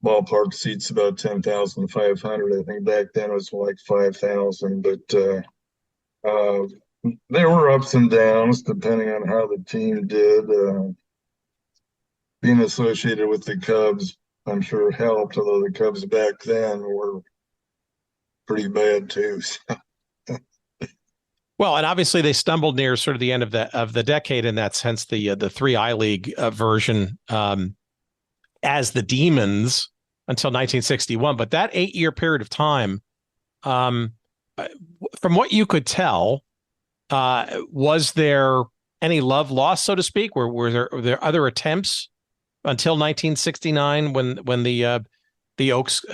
ballpark seats about 10,500. I think back then it was like 5,000. But there were ups and downs depending on how the team did. Being associated with the Cubs, I'm sure helped. Although the Cubs back then were pretty bad too. Well, and obviously they stumbled near sort of the end of the decade in that sense, the 3I League version as the Demons until 1961. But that 8-year period of time, from what you could tell, was there any love lost, so to speak? Were there other attempts until 1969 when the Oaks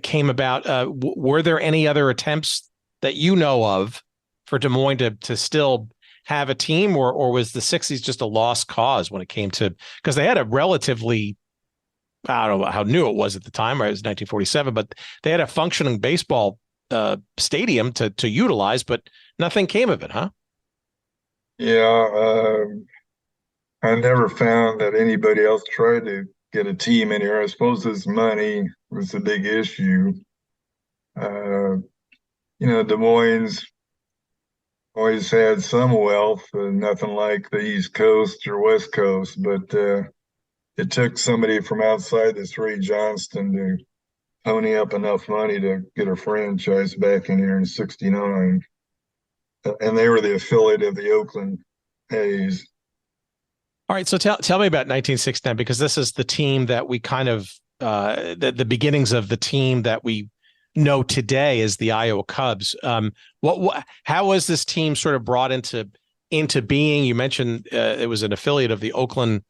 came about? Were there any other attempts that you know of for Des Moines to still have a team, or was the '60s just a lost cause when it came to, because they had a relatively, I don't know how new it was at the time, right? It was 1947, but they had a functioning baseball stadium to utilize, but nothing came of it, huh? Yeah, I never found that anybody else tried to get a team in here. I suppose this money was a big issue. Des Moines always had some wealth, nothing like the East Coast or West Coast, but it took somebody from outside this Ray Johnston to pony up enough money to get a franchise back in here in '69. And they were the affiliate of the Oakland A's. All right, so tell me about 1969, because this is the team that we kind of the beginnings of the team that we know today as the Iowa Cubs. How was this team sort of brought into being? You mentioned it was an affiliate of the Oakland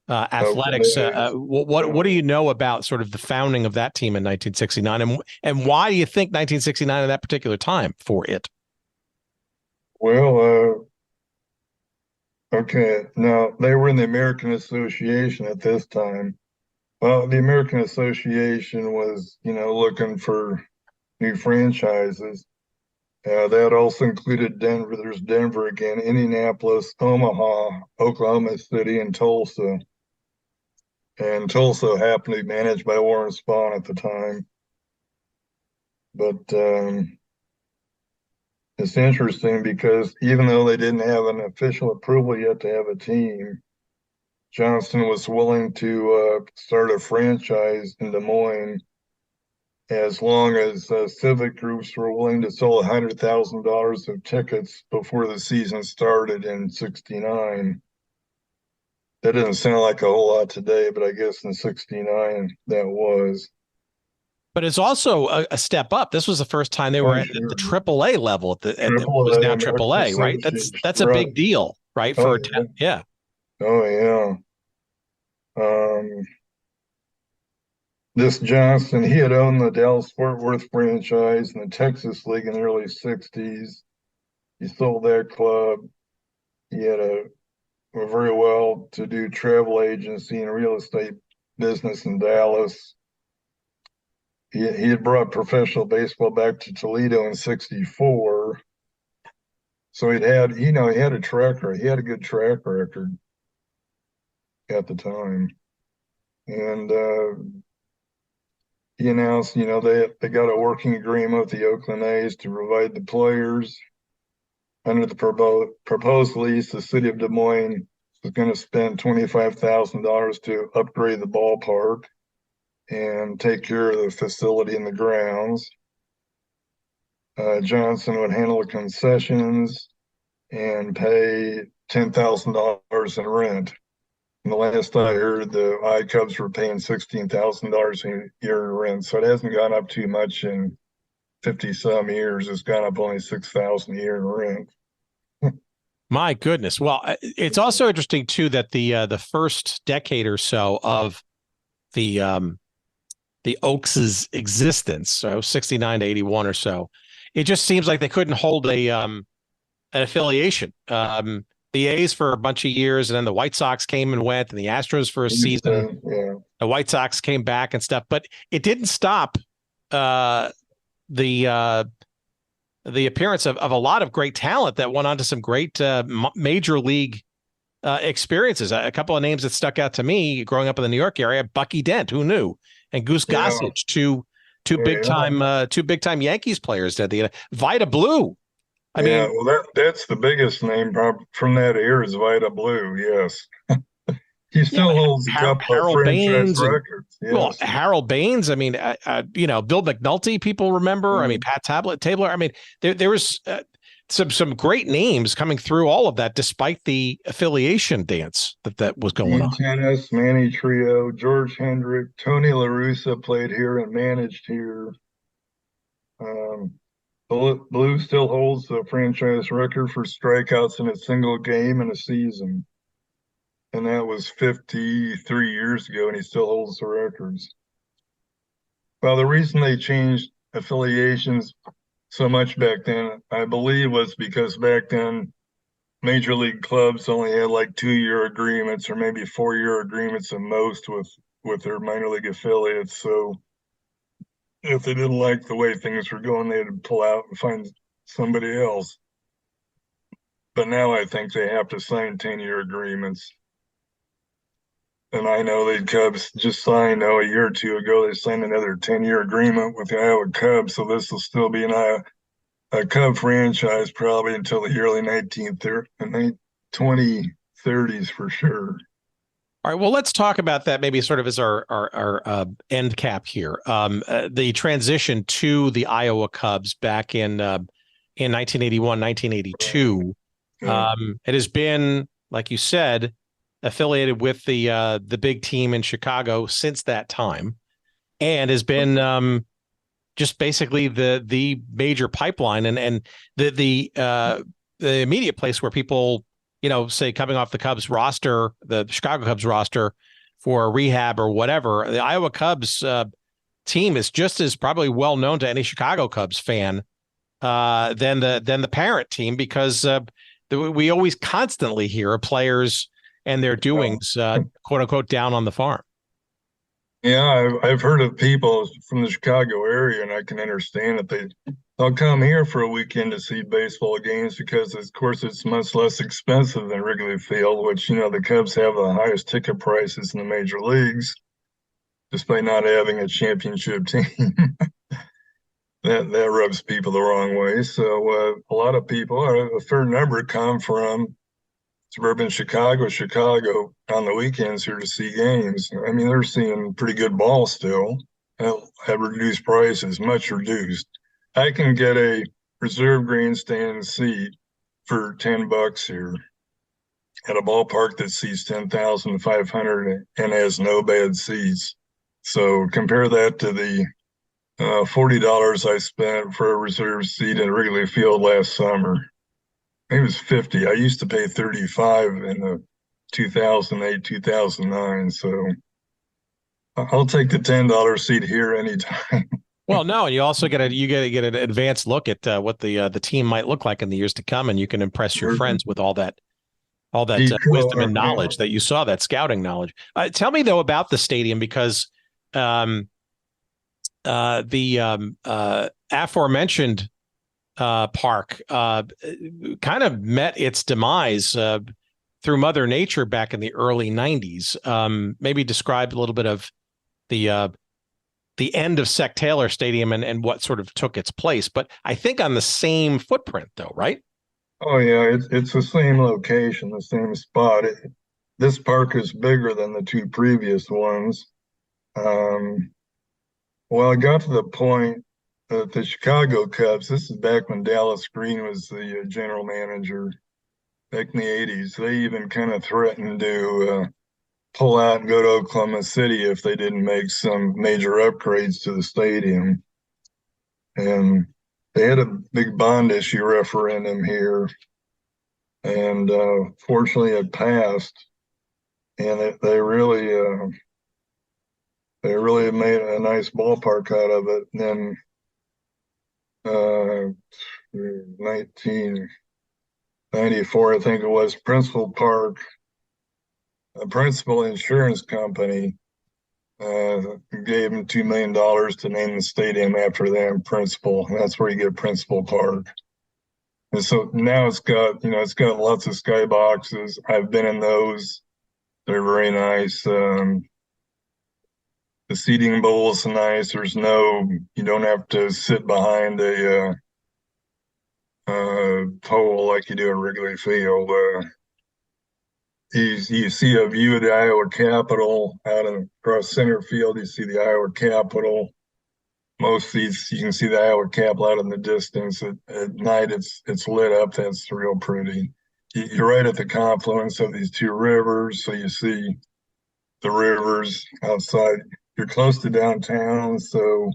Athletics. What do you know about sort of the founding of that team in 1969, and why do you think 1969 at that particular time for it? Well, okay. Now, they were in the American Association at this time. Well, the American Association was, looking for new franchises. That also included Denver. There's Denver again, Indianapolis, Omaha, Oklahoma City, and Tulsa. And Tulsa happened to be managed by Warren Spahn at the time. But it's interesting because even though they didn't have an official approval yet to have a team, Johnston was willing to start a franchise in Des Moines as long as civic groups were willing to sell $100,000 of tickets before the season started in '69. That doesn't sound like a whole lot today, but I guess in '69 that was. But it's also a step up. This was the first time they were at the AAA level at what was now AAA, right? That's a big deal, right? For yeah. Oh yeah. This Johnson, he had owned the Dallas-Fort Worth franchise in the Texas League in the early '60s. He sold that club. He had a very well-to-do travel agency and real estate business in Dallas. He had brought professional baseball back to Toledo in '64. So he had a track record. He had a good track record at the time. And he announced, they got a working agreement with the Oakland A's to provide the players. Under the proposed lease, the city of Des Moines was going to spend $25,000 to upgrade the ballpark and take care of the facility and the grounds. Johnson would handle the concessions and pay $10,000 in rent. And the last I heard, the I Cubs were paying $16,000 a year in rent. So it hasn't gone up too much in 50-some years. It's gone up only $6,000 a year in rent. My goodness. Well, it's also interesting too that the first decade or so of the Oaks' existence, so 69 to 81 or so, it just seems like they couldn't hold an affiliation. The A's for a bunch of years, and then the White Sox came and went, and the Astros for a season. Yeah. The White Sox came back and stuff, but it didn't stop the appearance of a lot of great talent that went on to some great major league experiences. A couple of names that stuck out to me growing up in the New York area: Bucky Dent, who knew, and Goose Gossage, two big time Yankees players. The Vida Blue. I mean, that's the biggest name from that era is Vida Blue. Yes. He still holds a couple of franchise records. Yes. Well, Harold Baines. I mean, Bill McNulty. People remember. I mean, Pat Tabler. I mean, there was some great names coming through all of that, despite the affiliation dance that was going on. Tennis, Manny Trio, George Hendrick, Tony LaRussa played here and managed here. Blue still holds the franchise record for strikeouts in a single game in a season. And that was 53 years ago, and he still holds the records. Well, the reason they changed affiliations so much back then, I believe, was because back then major league clubs only had like 2-year agreements or maybe 4-year agreements at most with their minor league affiliates. So if they didn't like the way things were going, they'd pull out and find somebody else. But now I think they have to sign 10-year agreements. And I know the Cubs just signed, a year or two ago, they signed another 10-year agreement with the Iowa Cubs. So this will still be a Cub franchise probably until the early 2030s for sure. All right. Well, let's talk about that maybe sort of as our end cap here. The transition to the Iowa Cubs back in 1981, 1982. It has been, like you said, affiliated with the big team in Chicago since that time, and has been just basically the major pipeline and the immediate place where people, say coming off the Cubs roster, the Chicago Cubs roster for rehab or whatever, the Iowa Cubs team is just as probably well known to any Chicago Cubs fan than the parent team, because we always constantly hear of players and their doings, quote unquote, down on the farm. Yeah, I've heard of people from the Chicago area, and I can understand that they'll come here for a weekend to see baseball games because, of course, it's much less expensive than Wrigley Field, which, the Cubs have the highest ticket prices in the major leagues, despite not having a championship team. That rubs people the wrong way. So a lot of people, a fair number, come from suburban Chicago on the weekends here to see games. I mean, they're seeing pretty good ball still. have reduced prices, much reduced. I can get a reserve grandstand seat for $10 here at a ballpark that seats 10,500 and has no bad seats. So compare that to the $40 I spent for a reserve seat at Wrigley Field last summer. I think it was 50. I used to pay 35 in the 2008, 2009. So I'll take the $10 seat here anytime. Well, no, and you also get an advanced look at what the team might look like in the years to come, and you can impress your friends with all that wisdom and knowledge that you saw, that scouting knowledge. Tell me though about the stadium, because the aforementioned park kind of met its demise through Mother Nature back in the early 90s. Maybe describe a little bit of the end of Sec Taylor Stadium and what sort of took its place, but I think on the same footprint though, right? Oh yeah, it's the same location, the same spot. This park is bigger than the two previous ones. Well, it got to the point that the Chicago Cubs, this is back when Dallas Green was the general manager back in the 80s, they even kind of threatened to pull out and go to Oklahoma City if they didn't make some major upgrades to the stadium. And they had a big bond issue referendum here, and fortunately it passed, and they really made a nice ballpark out of it. And then 1994, I think it was, Principal Park, a Principal Insurance Company gave them $2 million to name the stadium after them, Principal. And that's where you get Principal Park. And so now it's got lots of skyboxes. I've been in those. They're very nice. The seating bowl is nice. You don't have to sit behind a pole like you do at Wrigley Field. You see a view of the Iowa Capitol across center field. You see the Iowa Capitol. Most seats you can see the Iowa Capitol out in the distance. At night, it's lit up. That's real pretty. You're right at the confluence of these two rivers, so you see the rivers outside. You're close to downtown, so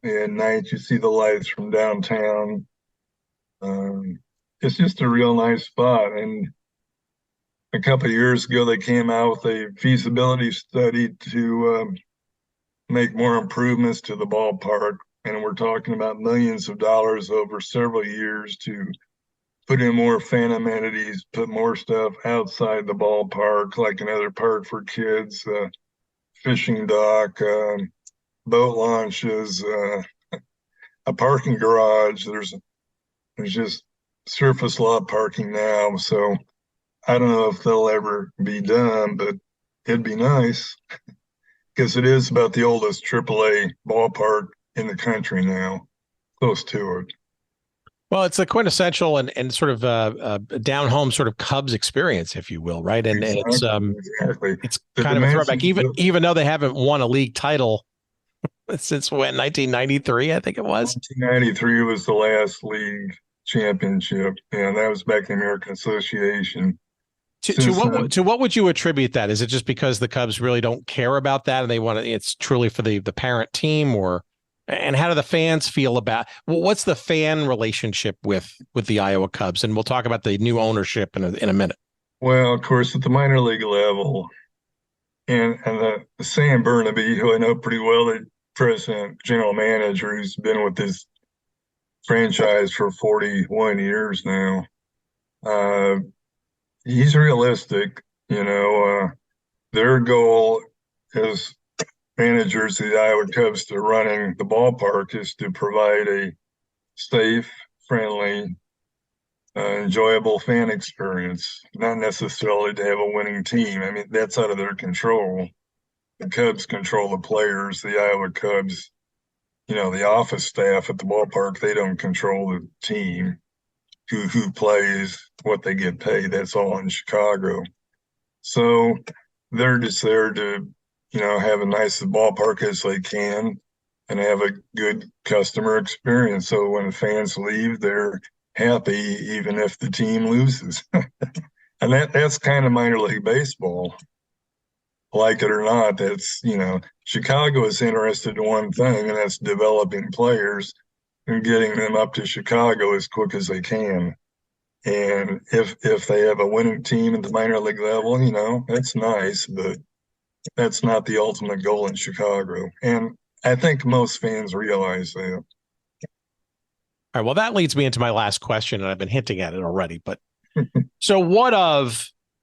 at night you see the lights from downtown. It's just a real nice spot. And a couple of years ago, they came out with a feasibility study to make more improvements to the ballpark. And we're talking about millions of dollars over several years to put in more fan amenities, put more stuff outside the ballpark, like another park for kids, fishing dock, boat launches, a parking garage. There's just surface lot parking now. So I don't know if they'll ever be done, but it'd be nice because it is about the oldest AAA ballpark in the country now, close to it. Well, it's a quintessential and sort of a down home sort of Cubs experience, if you will, right? And exactly. It's kind of a throwback, even though they haven't won a league title since when, 1993, I think it was. 1993 was the last league championship, and that was back in the American Association. To what would you attribute that? Is it just because the Cubs really don't care about that and they want it's truly for the parent team, and how do the fans feel about what's the fan relationship with the Iowa Cubs? And we'll talk about the new ownership in a minute. Well, of course, at the minor league level, and the Sam Burnaby, who I know pretty well, the president, general manager, who's been with this franchise for 41 years now. He's realistic, their goal as managers of the Iowa Cubs to running the ballpark is to provide a safe, friendly, enjoyable fan experience, not necessarily to have a winning team. I mean, that's out of their control. The Cubs control the players. The Iowa Cubs, the office staff at the ballpark, they don't control the team. Who plays, what they get paid, that's all in Chicago. So they're just there to have a nice ballpark as they can and have a good customer experience. So when fans leave, they're happy even if the team loses. And that's kind of minor league baseball. Like it or not, that's, Chicago is interested in one thing, and that's developing players and getting them up to Chicago as quick as they can. And if they have a winning team at the minor league level, that's nice, but that's not the ultimate goal in Chicago. And I think most fans realize that. All right. Well, that leads me into my last question, and I've been hinting at it already. But so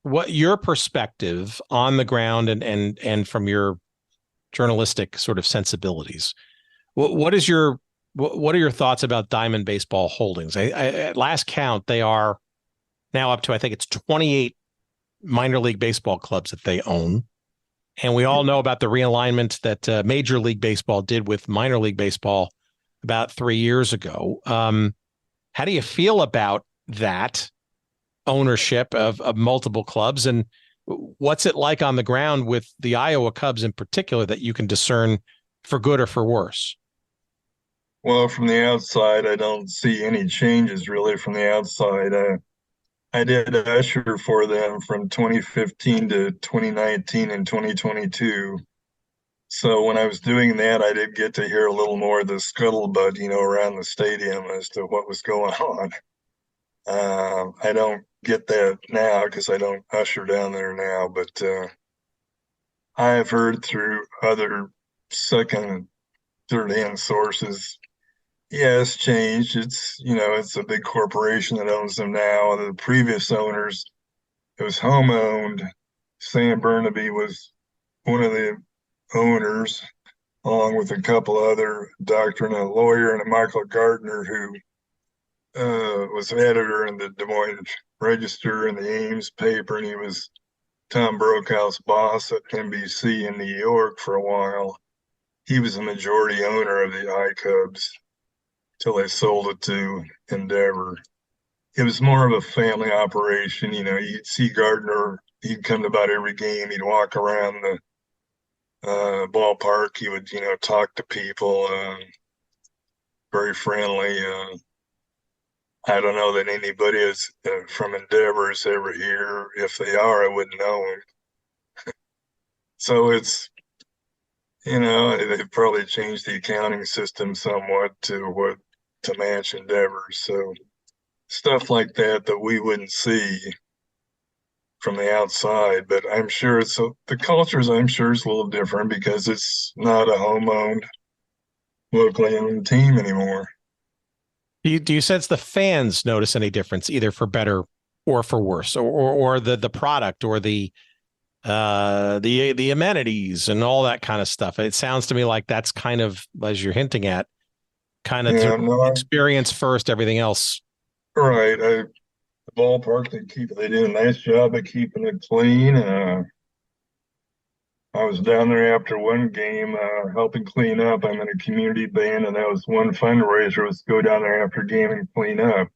what your perspective on the ground and from your journalistic sort of sensibilities, what are your thoughts about Diamond Baseball Holdings? At last count, they are now up to, I think it's 28 minor league baseball clubs that they own. And we all know about the realignment that Major League Baseball did with minor league baseball about 3 years ago. How do you feel about that ownership of multiple clubs, and what's it like on the ground with the Iowa Cubs in particular that you can discern for good or for worse? Well, from the outside, I don't see any changes really from the outside. I did usher for them from 2015 to 2019 and 2022. So when I was doing that, I did get to hear a little more of the scuttlebutt, around the stadium as to what was going on. I don't get that now because I don't usher down there now, but I have heard through other second, third-hand sources, yeah, it's changed. It's a big corporation that owns them now. The previous owners, it was home-owned. Sam Burnaby was one of the owners, along with a couple other doctor and a lawyer and a Michael Gardner, who was editor in the Des Moines Register and the Ames paper, and he was Tom Brokaw's boss at NBC in New York for a while. He was the majority owner of the I-Cubs till they sold it to Endeavor. It was more of a family operation. You'd see Gardner, he'd come to about every game. He'd walk around the ballpark. He would, talk to people, very friendly. I don't know that anybody is from Endeavor is ever here. If they are, I wouldn't know them. So it's, they've probably changed the accounting system somewhat to match Endeavor. So stuff like that we wouldn't see from the outside, but I'm sure the cultures, I'm sure, is a little different because it's not a home-owned, locally owned team anymore. Do you sense the fans notice any difference, either for better or for worse, or the product or the amenities and all that kind of stuff? It sounds to me like that's kind of, as you're hinting at, kind of experience first, everything else. Right. The ballpark, they do a nice job of keeping it clean. I was down there after one game helping clean up. I'm in a community band, and that was one fundraiser, was go down there after game and clean up.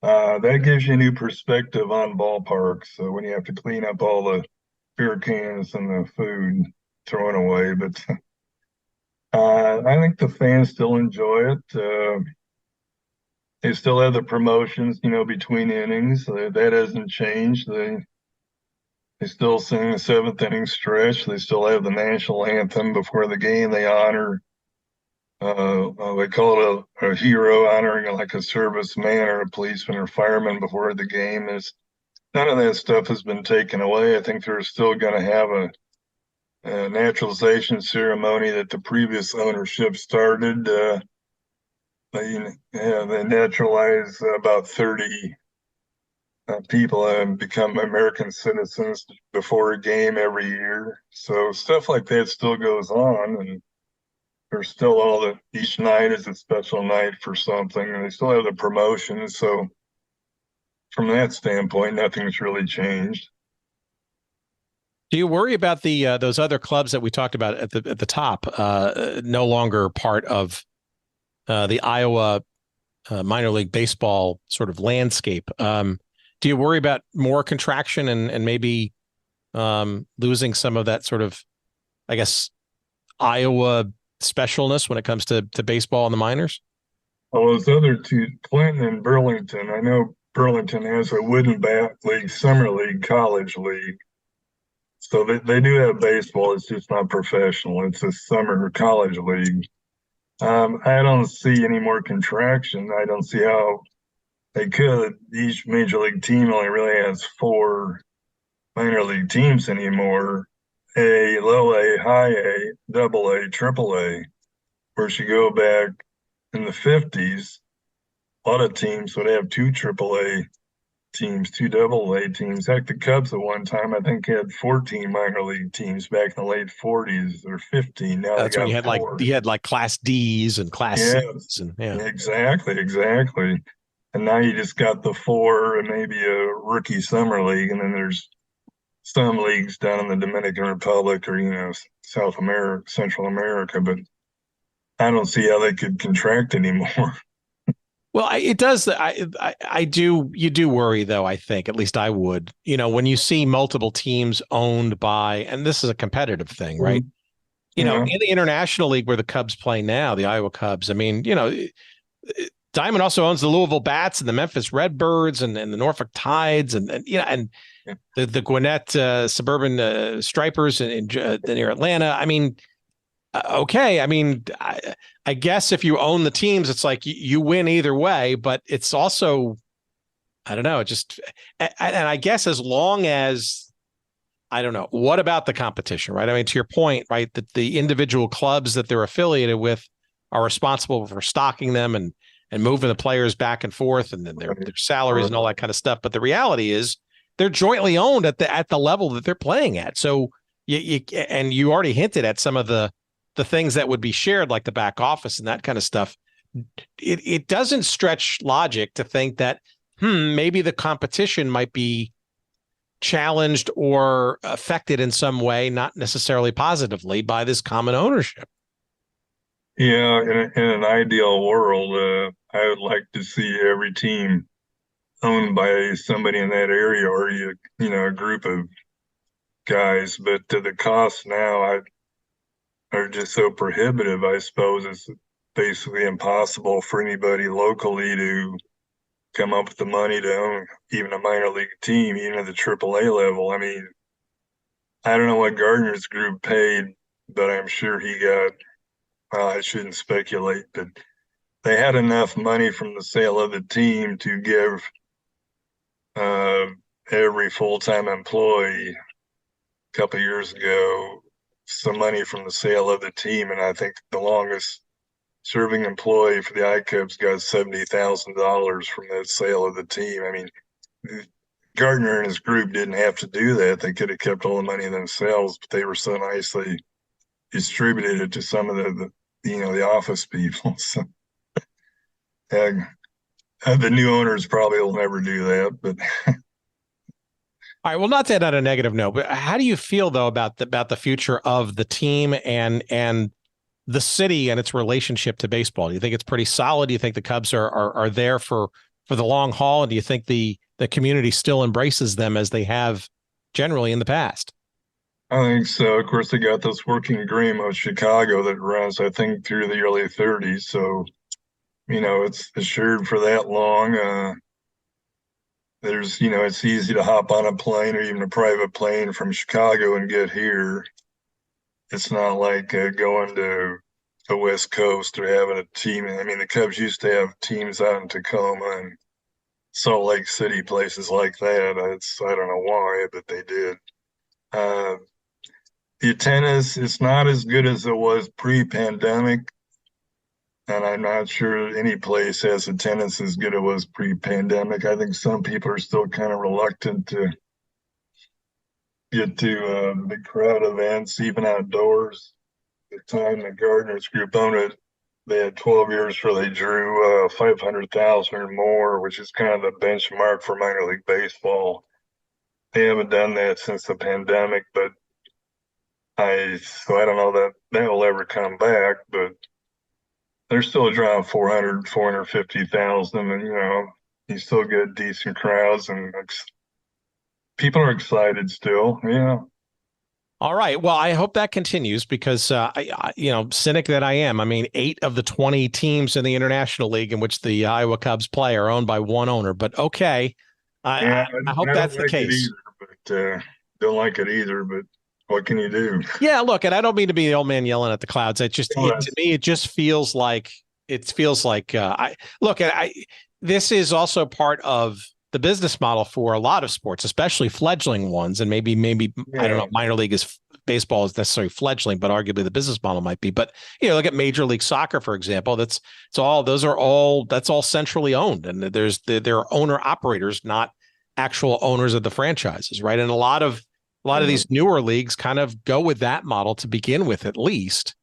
That gives you a new perspective on ballparks. So when you have to clean up all the beer cans and the food thrown away, but I think the fans still enjoy it. They still have the promotions, between innings. That hasn't changed. They still sing the seventh inning stretch. They still have the national anthem before the game. They honor, they call it a hero, honoring like a serviceman or a policeman or fireman before the game. None of that stuff has been taken away. I think they're still going to have a naturalization ceremony that the previous ownership started. They naturalize about 30 people and become American citizens before a game every year. So stuff like that still goes on, and there's still each night is a special night for something, and they still have the promotions. So from that standpoint, nothing's really changed. Do you worry about those other clubs that we talked about at the top, no longer part of the Iowa minor league baseball sort of landscape? Do you worry about more contraction and maybe losing some of that sort of I guess, Iowa specialness when it comes to baseball in the minors? Well, those other two, Clinton and Burlington, I know Burlington has a wooden bat league, summer league, college league. So they do have baseball. It's just not professional. It's a summer college league. I don't see any more contraction. I don't see how they could. Each major league team only really has 4 minor league teams anymore. A, low A, high A, double A, triple A. Where you go back in the 50s, a lot of teams would have 2 triple A teams, 2 double A teams. Heck, the Cubs at one time, I think, had 14 minor league teams back in the late 40s, or 15. Now That's they when got 4. you had like Class D's and Class C's, and Exactly. And now you just got the 4 and maybe a rookie summer league, and then there's some leagues down in the Dominican Republic or South America, Central America, but I don't see how they could contract anymore. Well, it does. I do. You do worry, though. I think, at least I would. When you see multiple teams owned by, and this is a competitive thing, right? Yeah. In the International League where the Cubs play now, the Iowa Cubs. I mean, Diamond also owns the Louisville Bats and the Memphis Redbirds and the Norfolk Tides and the Gwinnett Suburban Stripers near Atlanta. I mean, okay. I mean, I guess if you own the teams, it's like you win either way, but it's also, I don't know, and I guess as long as, I don't know, what about the competition, right? I mean, to your point, right, that the individual clubs that they're affiliated with are responsible for stocking them and moving the players back and forth and then their salaries and all that kind of stuff. But the reality is they're jointly owned at the level that they're playing at. So you already hinted at some of the things that would be shared, like the back office and that kind of stuff. It doesn't stretch logic to think that, maybe the competition might be challenged or affected in some way, not necessarily positively, by this common ownership. Yeah, in an ideal world, I would like to see every team owned by somebody in that area or a group of guys. But the costs now are just so prohibitive. I suppose it's basically impossible for anybody locally to come up with the money to own even a minor league team, even at the AAA level. I mean, I don't know what Gardner's group paid, but I'm sure he got. I shouldn't speculate, but they had enough money from the sale of the team to give every full-time employee a couple of years ago some money from the sale of the team, and I think the longest serving employee for the ICubs got $70,000 from that sale of the team. I mean, Gardner and his group didn't have to do that. They could have kept all the money themselves, but they were so nicely distributed it to some of the office people. So the new owners probably will never do that, but all right. Well, not that on a negative note, but how do you feel though about the future of the team and the city and its relationship to baseball? Do you think it's pretty solid? Do you think the Cubs are there for the long haul? And do you think the community still embraces them as they have generally in the past? I think so. Of course, they got this working Grimm of Chicago that runs, I think, through the early 30s. So, it's assured for that long. It's easy to hop on a plane or even a private plane from Chicago and get here. It's not like going to the West Coast or having a team. I mean, the Cubs used to have teams out in Tacoma and Salt Lake City, places like that. I don't know why, but they did. The attendance is not as good as it was pre-pandemic, and I'm not sure any place has attendance as good as it was pre-pandemic. I think some people are still kind of reluctant to get to big crowd events, even outdoors. The time the Gardner's group owned it, they had 12 years where they drew 500,000 or more, which is kind of the benchmark for minor league baseball. They haven't done that since the pandemic, but I don't know that will ever come back, but they're still drawing 400, 450,000, and you still get decent crowds, and people are excited still. Yeah. All right. Well, I hope that continues because, cynic that I am, I mean, 8 of the 20 teams in the International League in which the Iowa Cubs play are owned by one owner. But okay, I hope that's the case. Don't like it either, but what can you do? Yeah, look, and I don't mean to be the old man yelling at the clouds. To me, it just feels like this is also part of the business model for a lot of sports, especially fledgling ones, and maybe I don't know, minor league baseball is necessarily fledgling, but arguably the business model might be. But look at Major League Soccer, for example. That's all centrally owned, and they're owner operators, not actual owners of the franchises, right? And a lot of these newer leagues kind of go with that model to begin with, at least,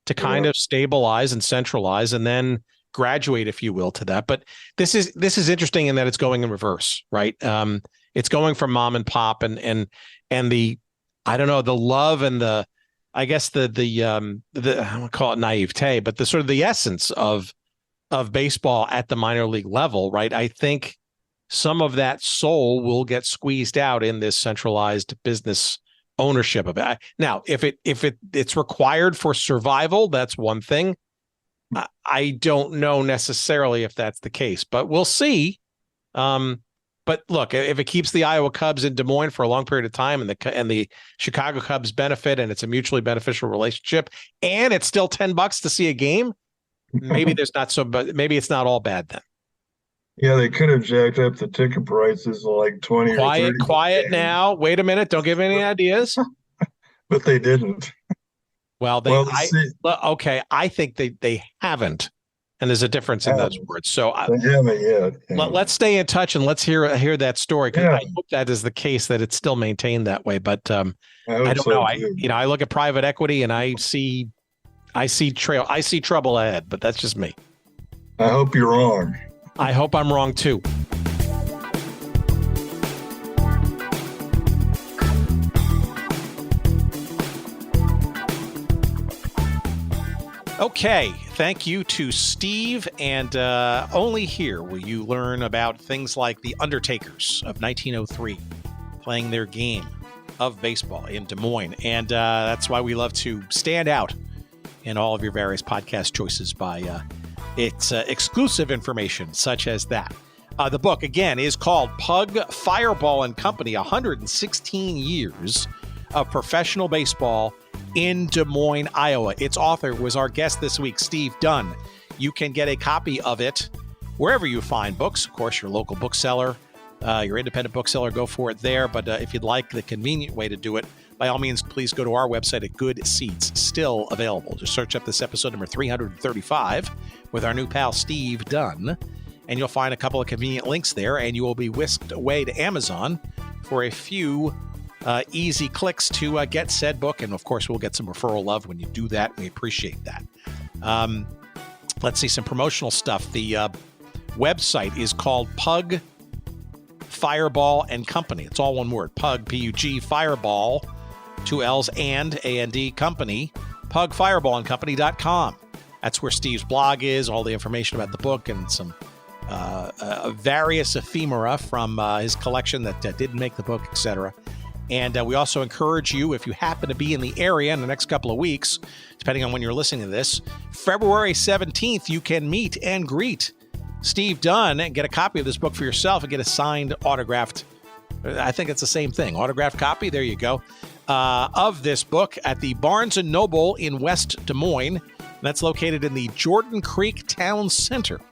to kind of stabilize and centralize, and then graduate, if you will, to that. But this is interesting in that it's going in reverse, right? It's going from mom and pop and the, I don't know, the love and the, I guess the I won't call it naivete, but the sort of the essence of baseball at the minor league level, right? I think some of that soul will get squeezed out in this centralized business ownership of it. Now, if it's required for survival, that's one thing. I don't know necessarily if that's the case, but we'll see. But look, if it keeps the Iowa Cubs in Des Moines for a long period of time, and the Chicago Cubs benefit, and it's a mutually beneficial relationship, and it's still $10 to see a game, maybe maybe it's not all bad then. Yeah, they could have jacked up the ticket prices like 20 or 30. Quiet now. Wait a minute. Don't give any ideas. But they didn't. Well, I think they haven't, and there's a difference in those words. So they haven't yet. Let's stay in touch and let's hear that story, because I hope that is the case, that it's still maintained that way. But I don't know. I look at private equity and I see trouble ahead, but that's just me. I hope you're wrong. I hope I'm wrong too. Okay, thank you to Steve, and only here will you learn about things like the Undertakers of 1903 playing their game of baseball in Des Moines, and that's why we love to stand out in all of your various podcast choices by its exclusive information such as that. The book, again, is called Pug, Fireball and Company, 116 Years of Professional Baseball in Des Moines, Iowa. Its author was our guest this week, Steve Dunn. You can get a copy of it wherever you find books. Of course, your local bookseller, your independent bookseller, go for it there. But if you'd like the convenient way to do it, by all means, please go to our website at Good Seats, still available. Just search up this episode number 335 with our new pal, Steve Dunn, and you'll find a couple of convenient links there, and you will be whisked away to Amazon for a few easy clicks to get said book. And of course, we'll get some referral love when you do that. We appreciate that. Let's see some promotional stuff. The website is called Pug, Fireball and Company. It's all one word. Pug, P-U-G, Fireball, 2 L's, and A-N-D, Company, pugfireballandcompany.com. That's where Steve's blog is, all the information about the book, and some various ephemera from his collection that didn't make the book, etc. And we also encourage you, if you happen to be in the area in the next couple of weeks, depending on when you're listening to this, February 17th, you can meet and greet Steve Dunn and get a copy of this book for yourself and get a signed, autographed, I think it's the same thing, autographed copy, there you go, of this book at the Barnes & Noble in West Des Moines. That's located in the Jordan Creek Town Center.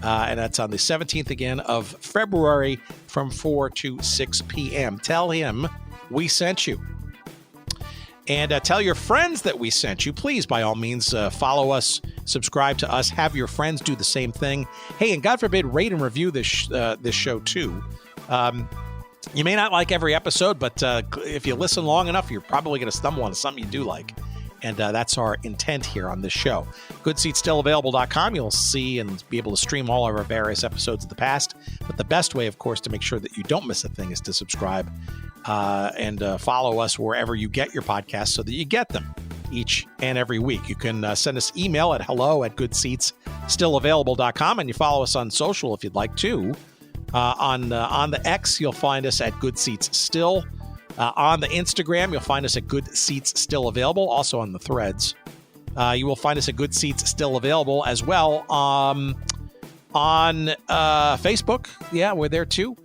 And that's on the 17th again of February from 4 to 6 p.m. Tell him we sent you. And tell your friends that we sent you. Please, by all means, follow us, subscribe to us, have your friends do the same thing. Hey, and God forbid, rate and review this show too. You may not like every episode, but if you listen long enough, you're probably going to stumble on something you do like. And that's our intent here on this show. GoodSeatsStillAvailable.com. You'll see and be able to stream all of our various episodes of the past. But the best way, of course, to make sure that you don't miss a thing is to subscribe and follow us wherever you get your podcasts so that you get them each and every week. You can send us email at hello@goodseatsstillavailable.com, and you follow us on social if you'd like to. On the X, you'll find us at Good Seats Still. On the Instagram, you'll find us at Good Seats Still Available. Also on the threads. You will find us at Good Seats Still Available as well. On Facebook. Yeah, we're there too.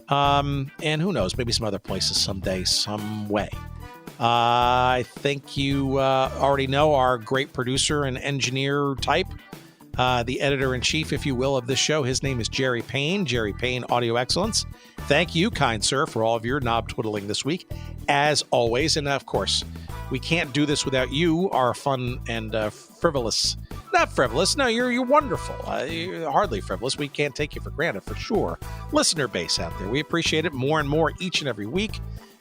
And who knows, maybe some other places someday, some way. I think you already know our great producer and engineer type, the editor-in-chief, if you will, of this show. His name is Jerry Payne, Jerry Payne Audio Excellence. Thank you, kind sir, for all of your knob twiddling this week, as always. And, of course, we can't do this without you, our fun and frivolous. Not frivolous. No, you're wonderful. You're hardly frivolous. We can't take you for granted, for sure. Listener base out there. We appreciate it more and more each and every week.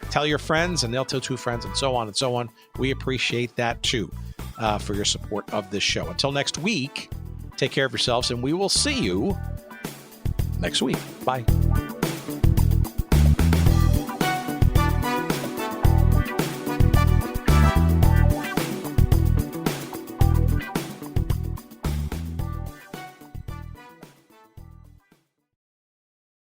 Tell your friends, and they'll tell two friends, and so on and so on. We appreciate that, too, for your support of this show. Until next week, take care of yourselves, and we will see you next week. Bye.